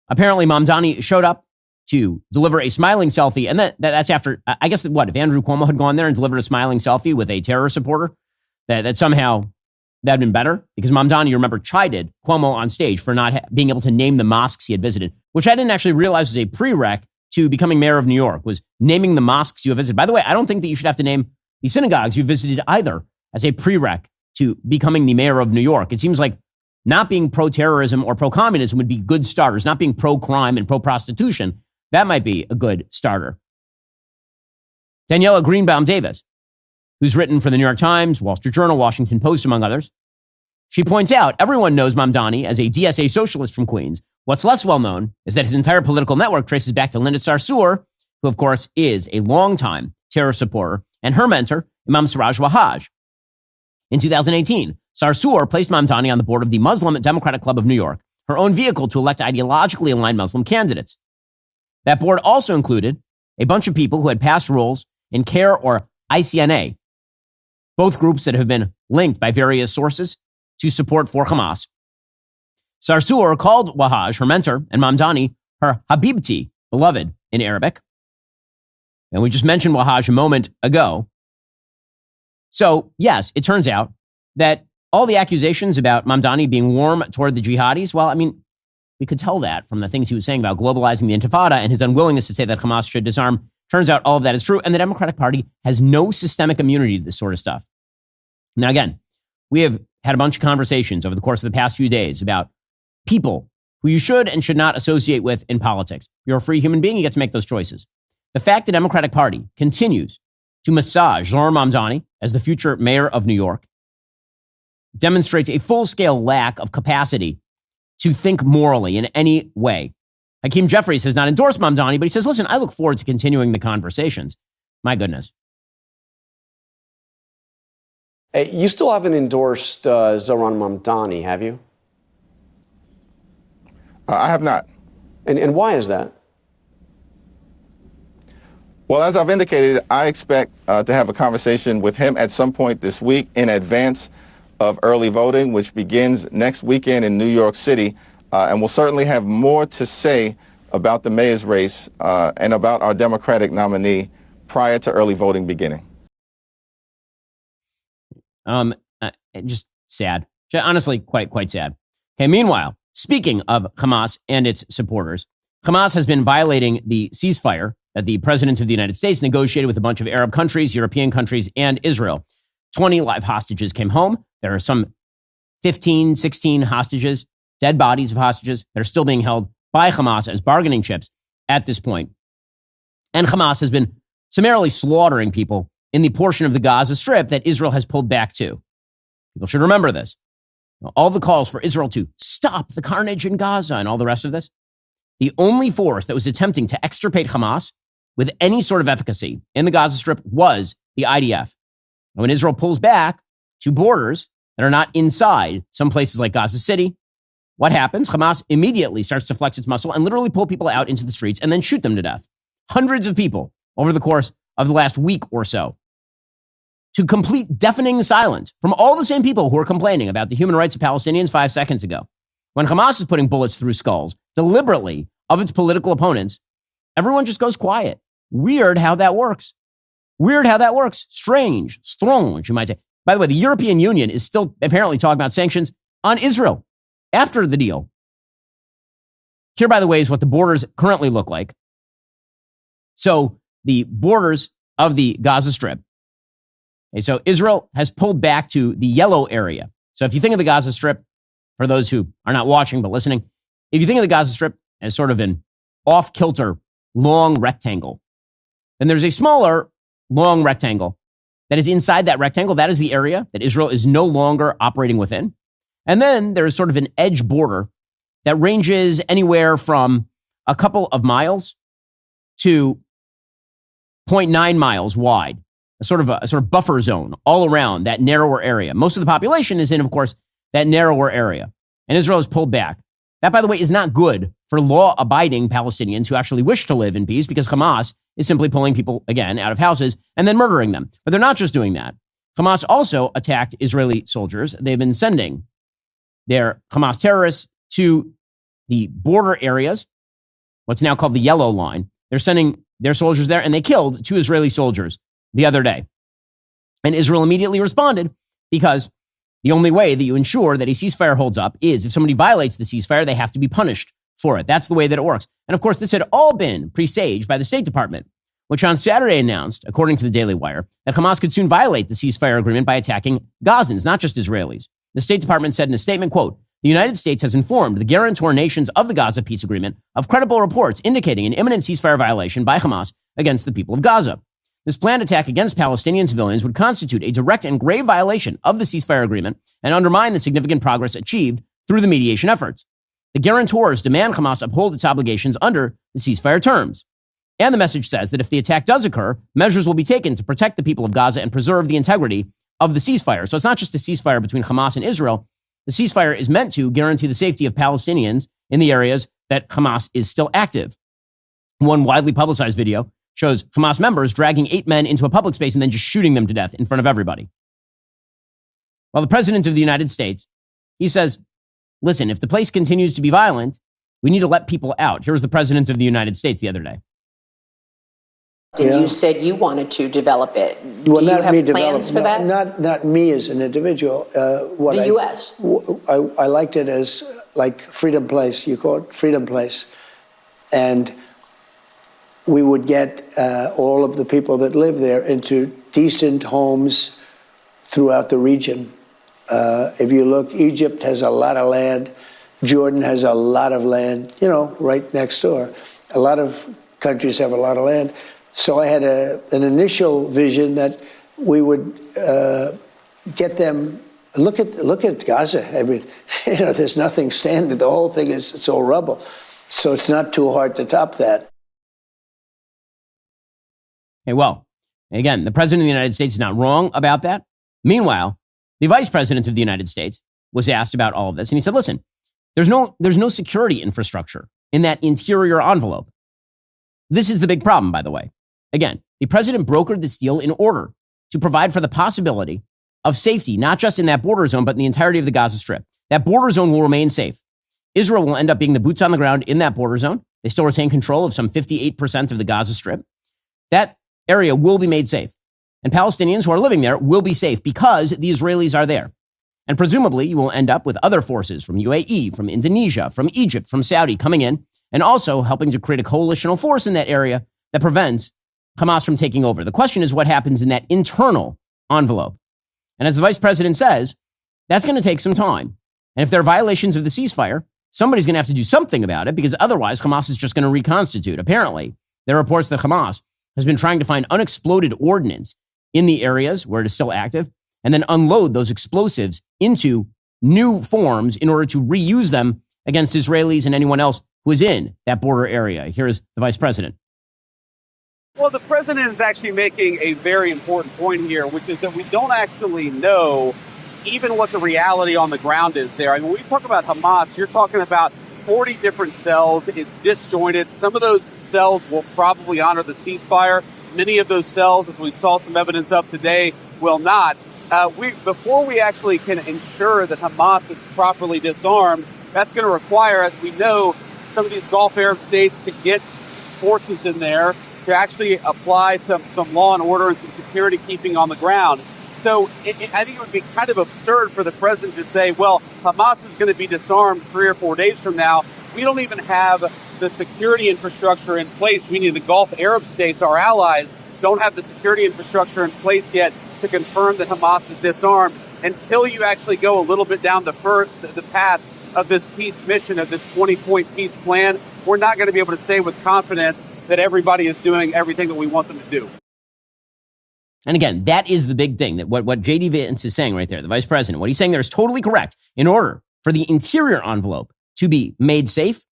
Apparently, Mamdani showed up to deliver a smiling selfie, and that's after, I guess, if Andrew Cuomo had gone there and delivered a smiling selfie with a terror supporter, that somehow that had been better, because Mamdani, you remember, chided Cuomo on stage for not being able to name the mosques he had visited, which I didn't actually realize was a prereq to becoming mayor of New York, was naming the mosques you have visited. By the way, I don't think that you should have to name the synagogues you visited either as a prereq to becoming the mayor of New York. It seems like not being pro-terrorism or pro-communism would be good starters. Not being pro-crime and pro-prostitution, that might be a good starter. Daniela Greenbaum Davis, who's written for the New York Times, Wall Street Journal, Washington Post, among others, She points out everyone knows Mamdani as a DSA socialist from Queens. What's less well known is that his entire political network traces back to Linda Sarsour, who, of course, is a longtime terror supporter, and her mentor, Imam Siraj Wahhaj. In 2018, Sarsour placed Mamdani on the board of the Muslim Democratic Club of New York, her own vehicle to elect ideologically aligned Muslim candidates. That board also included a bunch of people who had past roles in CARE or ICNA, both groups that have been linked by various sources to support for Hamas. Sarsour called Wahhaj her mentor and Mamdani her Habibti, beloved in Arabic. And we just mentioned Wahhaj a moment ago. So, yes, it turns out that all the accusations about Mamdani being warm toward the jihadis, well, I mean, we could tell that from the things he was saying about globalizing the Intifada and his unwillingness to say that Hamas should disarm. Turns out all of that is true, and the Democratic Party has no systemic immunity to this sort of stuff. Now, again, we have had a bunch of conversations over the course of the past few days about people who you should and should not associate with in politics. If you're a free human being, you get to make those choices. The fact the Democratic Party continues to massage Zohar Mamdani as the future mayor of New York demonstrates a full-scale lack of capacity to think morally in any way. Hakeem Jeffries has not endorsed Mamdani, but he says, listen, I look forward to continuing the conversations. My goodness. You still haven't endorsed Zohran Mamdani, have you? I have not. And why is that? Well, as I've indicated, I expect to have a conversation with him at some point this week in advance of early voting, which begins next weekend in New York City. And we'll certainly have more to say about the mayor's race and about our Democratic nominee prior to early voting beginning. Just sad. Honestly, quite sad. Okay, meanwhile, speaking of Hamas and its supporters, Hamas has been violating the ceasefire that the President of the United States negotiated with a bunch of Arab countries, European countries, and Israel. 20 live hostages came home. There are some 15, 16 hostages, dead bodies of hostages that are still being held by Hamas as bargaining chips at this point. And Hamas has been summarily slaughtering people in the portion of the Gaza Strip that Israel has pulled back to. People should remember this. All the calls for Israel to stop the carnage in Gaza and all the rest of this. The only force that was attempting to extirpate Hamas with any sort of efficacy in the Gaza Strip was the IDF. And when Israel pulls back to borders that are not inside some places like Gaza City, what happens? Hamas immediately starts to flex its muscle and literally pull people out into the streets and then shoot them to death. Hundreds of people over the course of the last week or so. To complete deafening silence from all the same people who were complaining about the human rights of Palestinians 5 seconds ago. When Hamas is putting bullets through skulls deliberately of its political opponents, everyone just goes quiet. Weird how that works. Strange, you might say. By the way, the European Union is still apparently talking about sanctions on Israel after the deal. Here, by the way, is what the borders currently look like. So the borders of the Gaza Strip. Okay, so Israel has pulled back to the yellow area. So if you think of the Gaza Strip, for those who are not watching but listening, if you think of the Gaza Strip as sort of an off-kilter long rectangle, then there's a smaller long rectangle that is inside that rectangle. That is the area that Israel is no longer operating within. And then there is sort of an edge border that ranges anywhere from a couple of miles to 0.9 miles wide, a sort of buffer zone all around that narrower area. Most of the population is in, of course, that narrower area. And Israel has pulled back. That, by the way, is not good for law-abiding Palestinians who actually wish to live in peace, because Hamas is simply pulling people, again, out of houses and then murdering them. But they're not just doing that. Hamas also attacked Israeli soldiers. They've been sending their Hamas terrorists to the border areas, what's now called the yellow line. They're sending their soldiers there, and they killed 2 Israeli soldiers the other day. And Israel immediately responded, because the only way that you ensure that a ceasefire holds up is if somebody violates the ceasefire, they have to be punished for it. That's the way that it works. And of course, this had all been presaged by the State Department, which on Saturday announced, according to the Daily Wire, that Hamas could soon violate the ceasefire agreement by attacking Gazans, not just Israelis. The State Department said in a statement, quote, "The United States has informed the guarantor nations of the Gaza peace agreement of credible reports indicating an imminent ceasefire violation by Hamas against the people of Gaza." This planned attack against Palestinian civilians would constitute a direct and grave violation of the ceasefire agreement and undermine the significant progress achieved through the mediation efforts. The guarantors demand Hamas uphold its obligations under the ceasefire terms. And the message says that if the attack does occur, measures will be taken to protect the people of Gaza and preserve the integrity of the ceasefire. So it's not just a ceasefire between Hamas and Israel. The ceasefire is meant to guarantee the safety of Palestinians in the areas that Hamas is still active. One widely publicized video shows Hamas members dragging 8 men into a public space and then just shooting them to death in front of everybody. While the president of the United States, he says, listen, if the place continues to be violent, we need to let people out. Here was the president of the United States the other day. And you said you wanted to develop it. Well, Do you not have me plans for that? Not me as an individual. The U.S. I liked it as like Freedom Place. You call it Freedom Place, and we would get all of the people that live there into decent homes throughout the region. If you look, Egypt has a lot of land. Jordan has a lot of land, right next door. A lot of countries have a lot of land. So I had an initial vision that we would get them. Look at Gaza. I mean, there's nothing standing. The whole thing it's all rubble. So it's not too hard to top that. Okay, well, again, the president of the United States is not wrong about that. Meanwhile, the vice president of the United States was asked about all of this, and he said, listen, there's no security infrastructure in that interior envelope. This is the big problem, by the way. Again, the president brokered this deal in order to provide for the possibility of safety, not just in that border zone, but in the entirety of the Gaza Strip. That border zone will remain safe. Israel will end up being the boots on the ground in that border zone. They still retain control of some 58% of the Gaza Strip. That area will be made safe. And Palestinians who are living there will be safe because the Israelis are there. And presumably, you will end up with other forces from UAE, from Indonesia, from Egypt, from Saudi coming in and also helping to create a coalitional force in that area that prevents Hamas from taking over. The question is what happens in that internal envelope. And as the vice president says, that's going to take some time. And if there are violations of the ceasefire, somebody's going to have to do something about it because otherwise Hamas is just going to reconstitute. Apparently, there are reports that Hamas has been trying to find unexploded ordnance in the areas where it is still active and then unload those explosives into new forms in order to reuse them against Israelis and anyone else who is in that border area. Here is the vice president. Well, the president is actually making a very important point here, which is that we don't actually know even what the reality on the ground is there. I mean, when we talk about Hamas, you're talking about 40 different cells. It's disjointed. Some of those cells will probably honor the ceasefire. Many of those cells, as we saw some evidence of today, will not. Before we actually can ensure that Hamas is properly disarmed, that's going to require, as we know, some of these Gulf Arab states to get forces in there to actually apply some law and order and some security keeping on the ground. So I think it would be kind of absurd for the president to say, well, Hamas is going to be disarmed 3 or 4 days from now. We don't even have the security infrastructure in place, meaning the Gulf Arab states, our allies, don't have the security infrastructure in place yet to confirm that Hamas is disarmed until you actually go a little bit down the path of this peace mission, of this 20-point peace plan. We're not going to be able to say with confidence that everybody is doing everything that we want them to do. And again, that is the big thing, that what J.D. Vance is saying right there, the vice president, what he's saying there is totally correct. In order for the interior envelope to be made safe,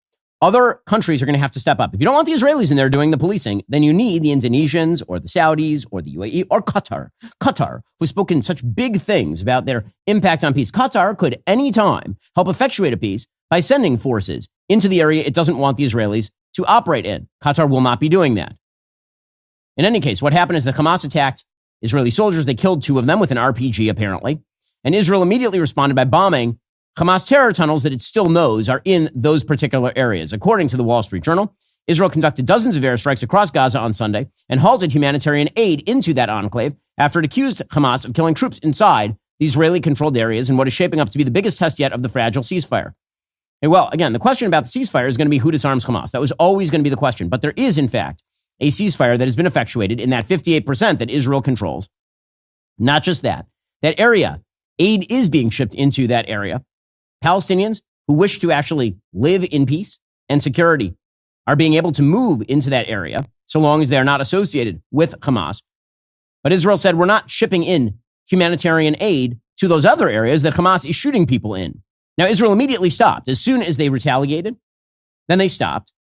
other countries are going to have to step up. If you don't want the Israelis in there doing the policing, then you need the Indonesians or the Saudis or the UAE or Qatar. Qatar, who's spoken such big things about their impact on peace. Qatar could anytime help effectuate a peace by sending forces into the area it doesn't want the Israelis to operate in. Qatar will not be doing that. In any case, what happened is the Hamas attacked Israeli soldiers. They killed 2 of them with an RPG, apparently. And Israel immediately responded by bombing Hamas terror tunnels that it still knows are in those particular areas. According to the Wall Street Journal, Israel conducted dozens of airstrikes across Gaza on Sunday and halted humanitarian aid into that enclave after it accused Hamas of killing troops inside the Israeli-controlled areas in what is shaping up to be the biggest test yet of the fragile ceasefire. Okay, well, again, the question about the ceasefire is going to be who disarms Hamas. That was always going to be the question. But there is, in fact, a ceasefire that has been effectuated in that 58% that Israel controls. Not just that. That area, aid is being shipped into that area. Palestinians who wish to actually live in peace and security are being able to move into that area so long as they are not associated with Hamas. But Israel said, we're not shipping in humanitarian aid to those other areas that Hamas is shooting people in. Now, Israel immediately stopped. As soon as they retaliated, then they stopped.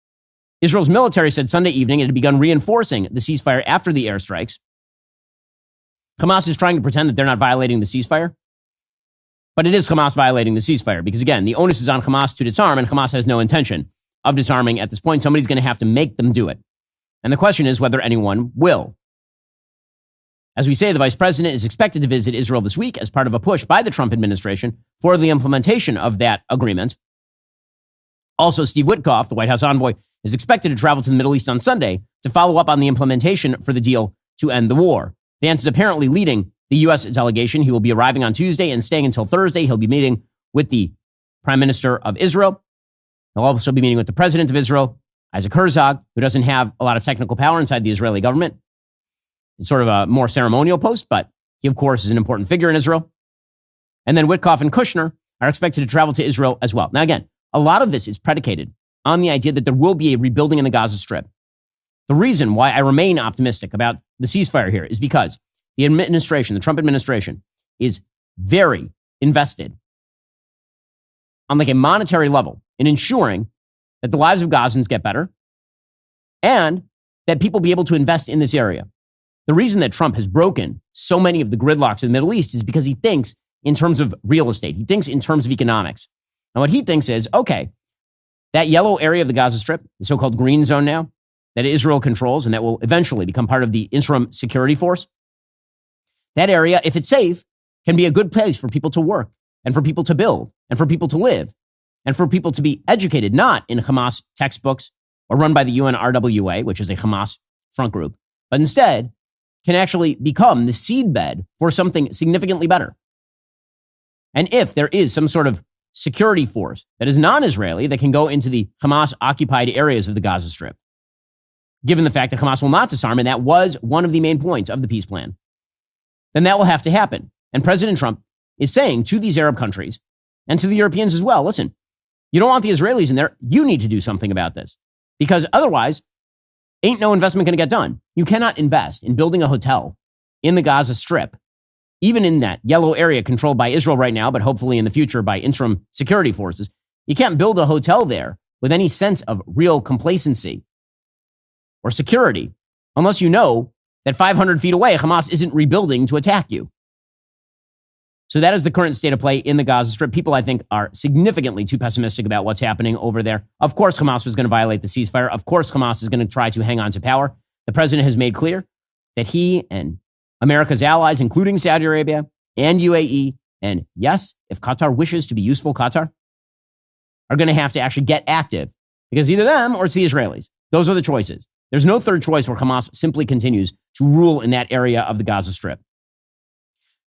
Israel's military said Sunday evening it had begun reinforcing the ceasefire after the airstrikes. Hamas is trying to pretend that they're not violating the ceasefire. But it is Hamas violating the ceasefire because, again, the onus is on Hamas to disarm, and Hamas has no intention of disarming at this point. Somebody's going to have to make them do it. And the question is whether anyone will. As we say, the vice president is expected to visit Israel this week as part of a push by the Trump administration for the implementation of that agreement. Also, Steve Witkoff, the White House envoy, is expected to travel to the Middle East on Sunday to follow up on the implementation for the deal to end the war. Vance is apparently leading the U.S. delegation. He will be arriving on Tuesday and staying until Thursday. He'll be meeting with the Prime Minister of Israel. He'll also be meeting with the President of Israel, Isaac Herzog, who doesn't have a lot of technical power inside the Israeli government. It's sort of a more ceremonial post, but he, of course, is an important figure in Israel. And then Witkoff and Kushner are expected to travel to Israel as well. Now, again, a lot of this is predicated on the idea that there will be a rebuilding in the Gaza Strip. The reason why I remain optimistic about the ceasefire here is because the administration, the Trump administration, is very invested on like a monetary level in ensuring that the lives of Gazans get better and that people be able to invest in this area. The reason that Trump has broken so many of the gridlocks in the Middle East is because he thinks in terms of real estate. He thinks in terms of economics. And what he thinks is, okay, that yellow area of the Gaza Strip, the so-called green zone now, that Israel controls and that will eventually become part of the interim security force, that area, if it's safe, can be a good place for people to work and for people to build and for people to live and for people to be educated, not in Hamas textbooks or run by the UNRWA, which is a Hamas front group, but instead can actually become the seedbed for something significantly better. And if there is some sort of security force that is non-Israeli that can go into the Hamas-occupied areas of the Gaza Strip, given the fact that Hamas will not disarm, and that was one of the main points of the peace plan, then that will have to happen. And President Trump is saying to these Arab countries and to the Europeans as well, listen, you don't want the Israelis in there. You need to do something about this because otherwise ain't no investment going to get done. You cannot invest in building a hotel in the Gaza Strip, even in that yellow area controlled by Israel right now, but hopefully in the future by interim security forces. You can't build a hotel there with any sense of real complacency or security unless you know that 500 feet away, Hamas isn't rebuilding to attack you. So that is the current state of play in the Gaza Strip. People, I think, are significantly too pessimistic about what's happening over there. Of course, Hamas was going to violate the ceasefire. Of course, Hamas is going to try to hang on to power. The president has made clear that he and America's allies, including Saudi Arabia and UAE, and yes, if Qatar wishes to be useful, Qatar, are going to have to actually get active because either them or it's the Israelis. Those are the choices. There's no third choice where Hamas simply continues to rule in that area of the Gaza Strip.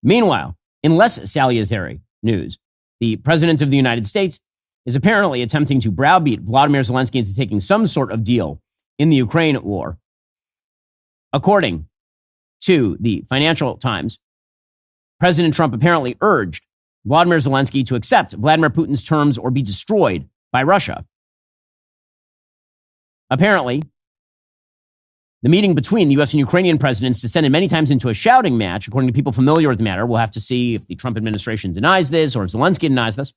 Meanwhile, in less salutary news, the president of the United States is apparently attempting to browbeat Vladimir Zelensky into taking some sort of deal in the Ukraine war. According to the Financial Times, President Trump apparently urged Vladimir Zelensky to accept Vladimir Putin's terms or be destroyed by Russia. Apparently, the meeting between the U.S. and Ukrainian presidents descended many times into a shouting match, according to people familiar with the matter. We'll have to see if the Trump administration denies this or if Zelensky denies this.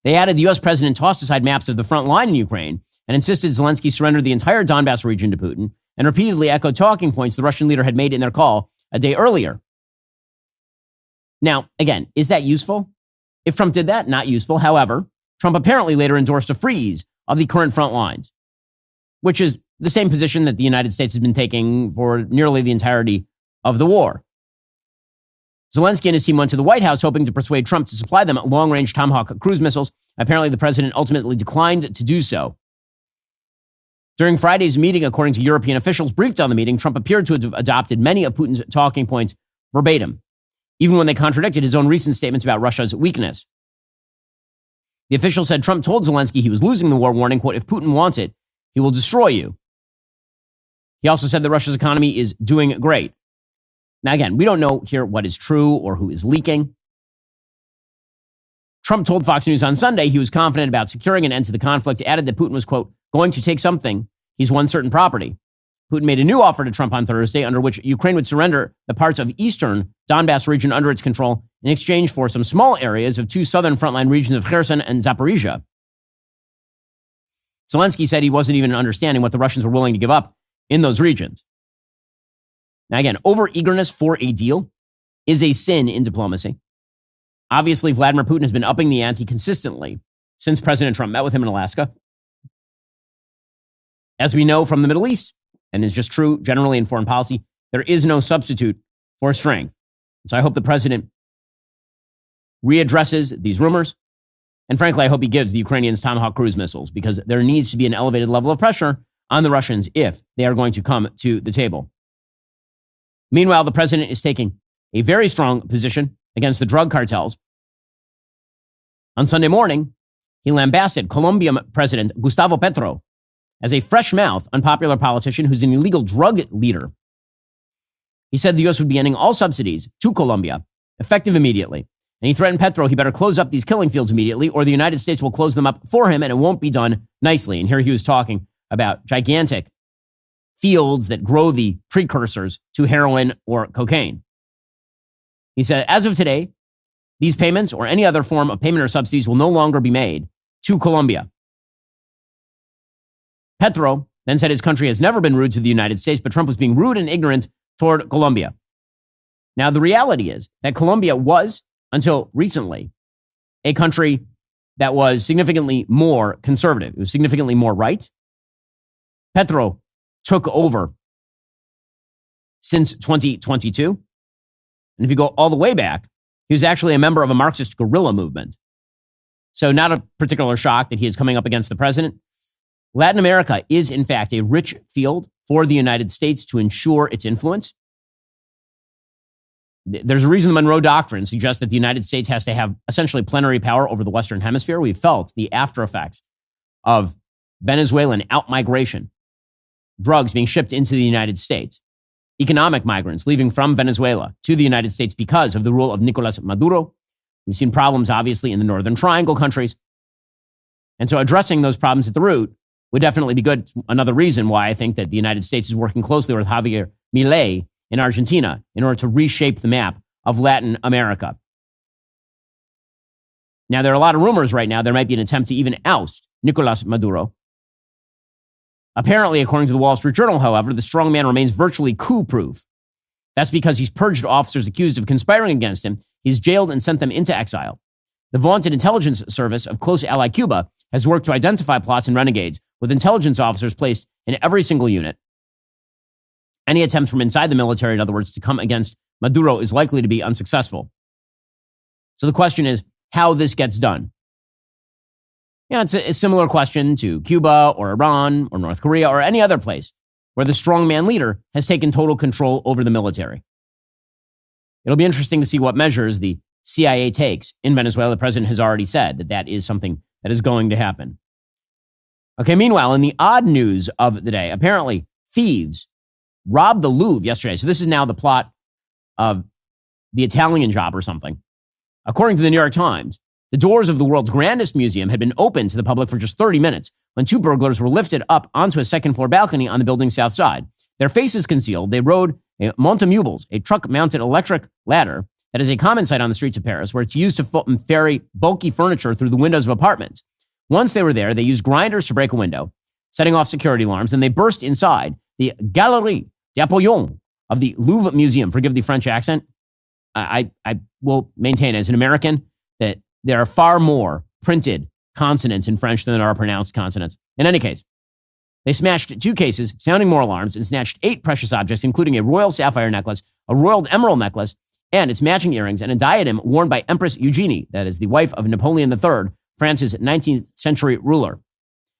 They added the U.S. president tossed aside maps of the front line in Ukraine and insisted Zelensky surrender the entire Donbass region to Putin and repeatedly echoed talking points the Russian leader had made in their call a day earlier. Now, again, is that useful? If Trump did that, not useful. However, Trump apparently later endorsed a freeze of the current front lines, which is the same position that the United States has been taking for nearly the entirety of the war. Zelensky and his team went to the White House hoping to persuade Trump to supply them long-range Tomahawk cruise missiles. Apparently, the president ultimately declined to do so. During Friday's meeting, according to European officials briefed on the meeting, Trump appeared to have adopted many of Putin's talking points verbatim, even when they contradicted his own recent statements about Russia's weakness. The official said Trump told Zelensky he was losing the war, warning, quote, if Putin wants it, he will destroy you. He also said that Russia's economy is doing great. Now, again, we don't know here what is true or who is leaking. Trump told Fox News on Sunday he was confident about securing an end to the conflict, added that Putin was, quote, going to take something. He's won certain property. Putin made a new offer to Trump on Thursday under which Ukraine would surrender the parts of eastern Donbass region under its control in exchange for some small areas of two southern frontline regions of Kherson and Zaporizhia. Zelensky said he wasn't even understanding what the Russians were willing to give up in those regions. Now, again, over-eagerness for a deal is a sin in diplomacy. Obviously, Vladimir Putin has been upping the ante consistently since President Trump met with him in Alaska. As we know from the Middle East, and is just true generally in foreign policy, there is no substitute for strength. So I hope the president readdresses these rumors. And frankly, I hope he gives the Ukrainians Tomahawk cruise missiles, because there needs to be an elevated level of pressure on the Russians if they are going to come to the table. Meanwhile, the president is taking a very strong position against the drug cartels. On Sunday morning, he lambasted Colombian President Gustavo Petro as a fresh-mouth, unpopular politician who's an illegal drug leader. He said the U.S. would be ending all subsidies to Colombia, effective immediately. And he threatened Petro he better close up these killing fields immediately, or the United States will close them up for him, and it won't be done nicely. And here he was talking about gigantic fields that grow the precursors to heroin or cocaine. He said, as of today, these payments or any other form of payment or subsidies will no longer be made to Colombia. Petro then said his country has never been rude to the United States, but Trump was being rude and ignorant toward Colombia. Now, the reality is that Colombia was, until recently, a country that was significantly more conservative. It was significantly more right. Petro took over since 2022. And if you go all the way back, he was actually a member of a Marxist guerrilla movement. So not a particular shock that he is coming up against the president. Latin America is, in fact, a rich field for the United States to ensure its influence. There's a reason the Monroe Doctrine suggests that the United States has to have essentially plenary power over the Western Hemisphere. We've felt the after effects of Venezuelan outmigration, drugs being shipped into the United States, economic migrants leaving from Venezuela to the United States because of the rule of Nicolas Maduro. We've seen problems, obviously, in the Northern Triangle countries. And so addressing those problems at the root would definitely be good. Another reason why I think that the United States is working closely with Javier Milei in Argentina in order to reshape the map of Latin America. Now, there are a lot of rumors right now there might be an attempt to even oust Nicolas Maduro. Apparently, according to the Wall Street Journal, however, the strongman remains virtually coup-proof. That's because he's purged officers accused of conspiring against him. He's jailed and sent them into exile. The vaunted intelligence service of close ally Cuba has worked to identify plots and renegades, with intelligence officers placed in every single unit. Any attempt from inside the military, in other words, to come against Maduro is likely to be unsuccessful. So the question is how this gets done. Yeah, it's a similar question to Cuba or Iran or North Korea or any other place where the strongman leader has taken total control over the military. It'll be interesting to see what measures the CIA takes in Venezuela. The president has already said that that is something that is going to happen. Okay, meanwhile, in the odd news of the day, apparently thieves robbed the Louvre yesterday. So this is now the plot of The Italian Job or something. According to the New York Times, the doors of the world's grandest museum had been open to the public for just 30 minutes when two burglars were lifted up onto a second-floor balcony on the building's south side. Their faces concealed, they rode a Montemubles, a truck-mounted electric ladder that is a common sight on the streets of Paris, where it's used to ferry bulky furniture through the windows of apartments. Once they were there, they used grinders to break a window, setting off security alarms, and they burst inside the Galerie d'Apollon of the Louvre Museum. Forgive the French accent. I will maintain as an American that there are far more printed consonants in French than there are pronounced consonants. In any case, they smashed two cases, sounding more alarms, and snatched 8 precious objects, including a royal sapphire necklace, a royal emerald necklace, and its matching earrings, and a diadem worn by Empress Eugenie, that is the wife of Napoleon III, France's 19th century ruler.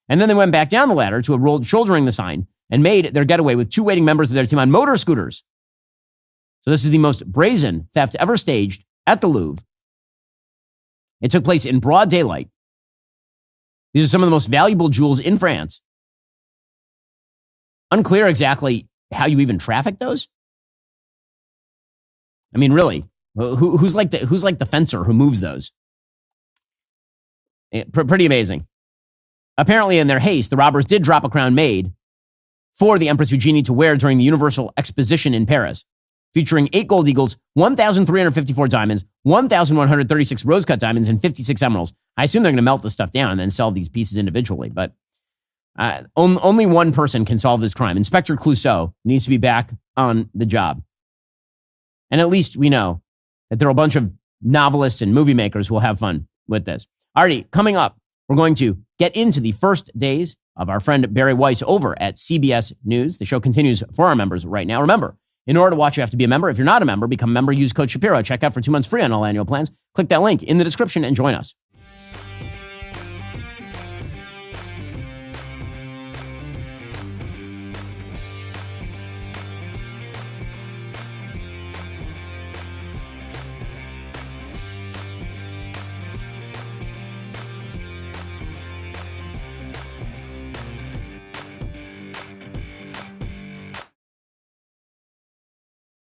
And then they went back down the ladder to a road shouldering the sign and made their getaway with 2 waiting members of their team on motor scooters. So this is the most brazen theft ever staged at the Louvre. It took place in broad daylight. These are some of the most valuable jewels in France. Unclear exactly how you even traffic those. I mean, really, who's like the fencer who moves those? Pretty amazing. Apparently, in their haste, the robbers did drop a crown made for the Empress Eugenie to wear during the Universal Exposition in Paris, featuring 8 gold eagles, 1,354 diamonds, 1,136 rose-cut diamonds, and 56 emeralds. I assume they're going to melt the stuff down and then sell these pieces individually, but only one person can solve this crime. Inspector Clouseau needs to be back on the job. And at least we know that there are a bunch of novelists and movie makers who will have fun with this. Alrighty, coming up, we're going to get into the first days of our friend Barry Weiss over at CBS News. The show continues for our members right now. Remember, in order to watch, you have to be a member. If you're not a member, become a member. Use code Shapiro. Check out for 2 months free on all annual plans. Click that link in the description and join us.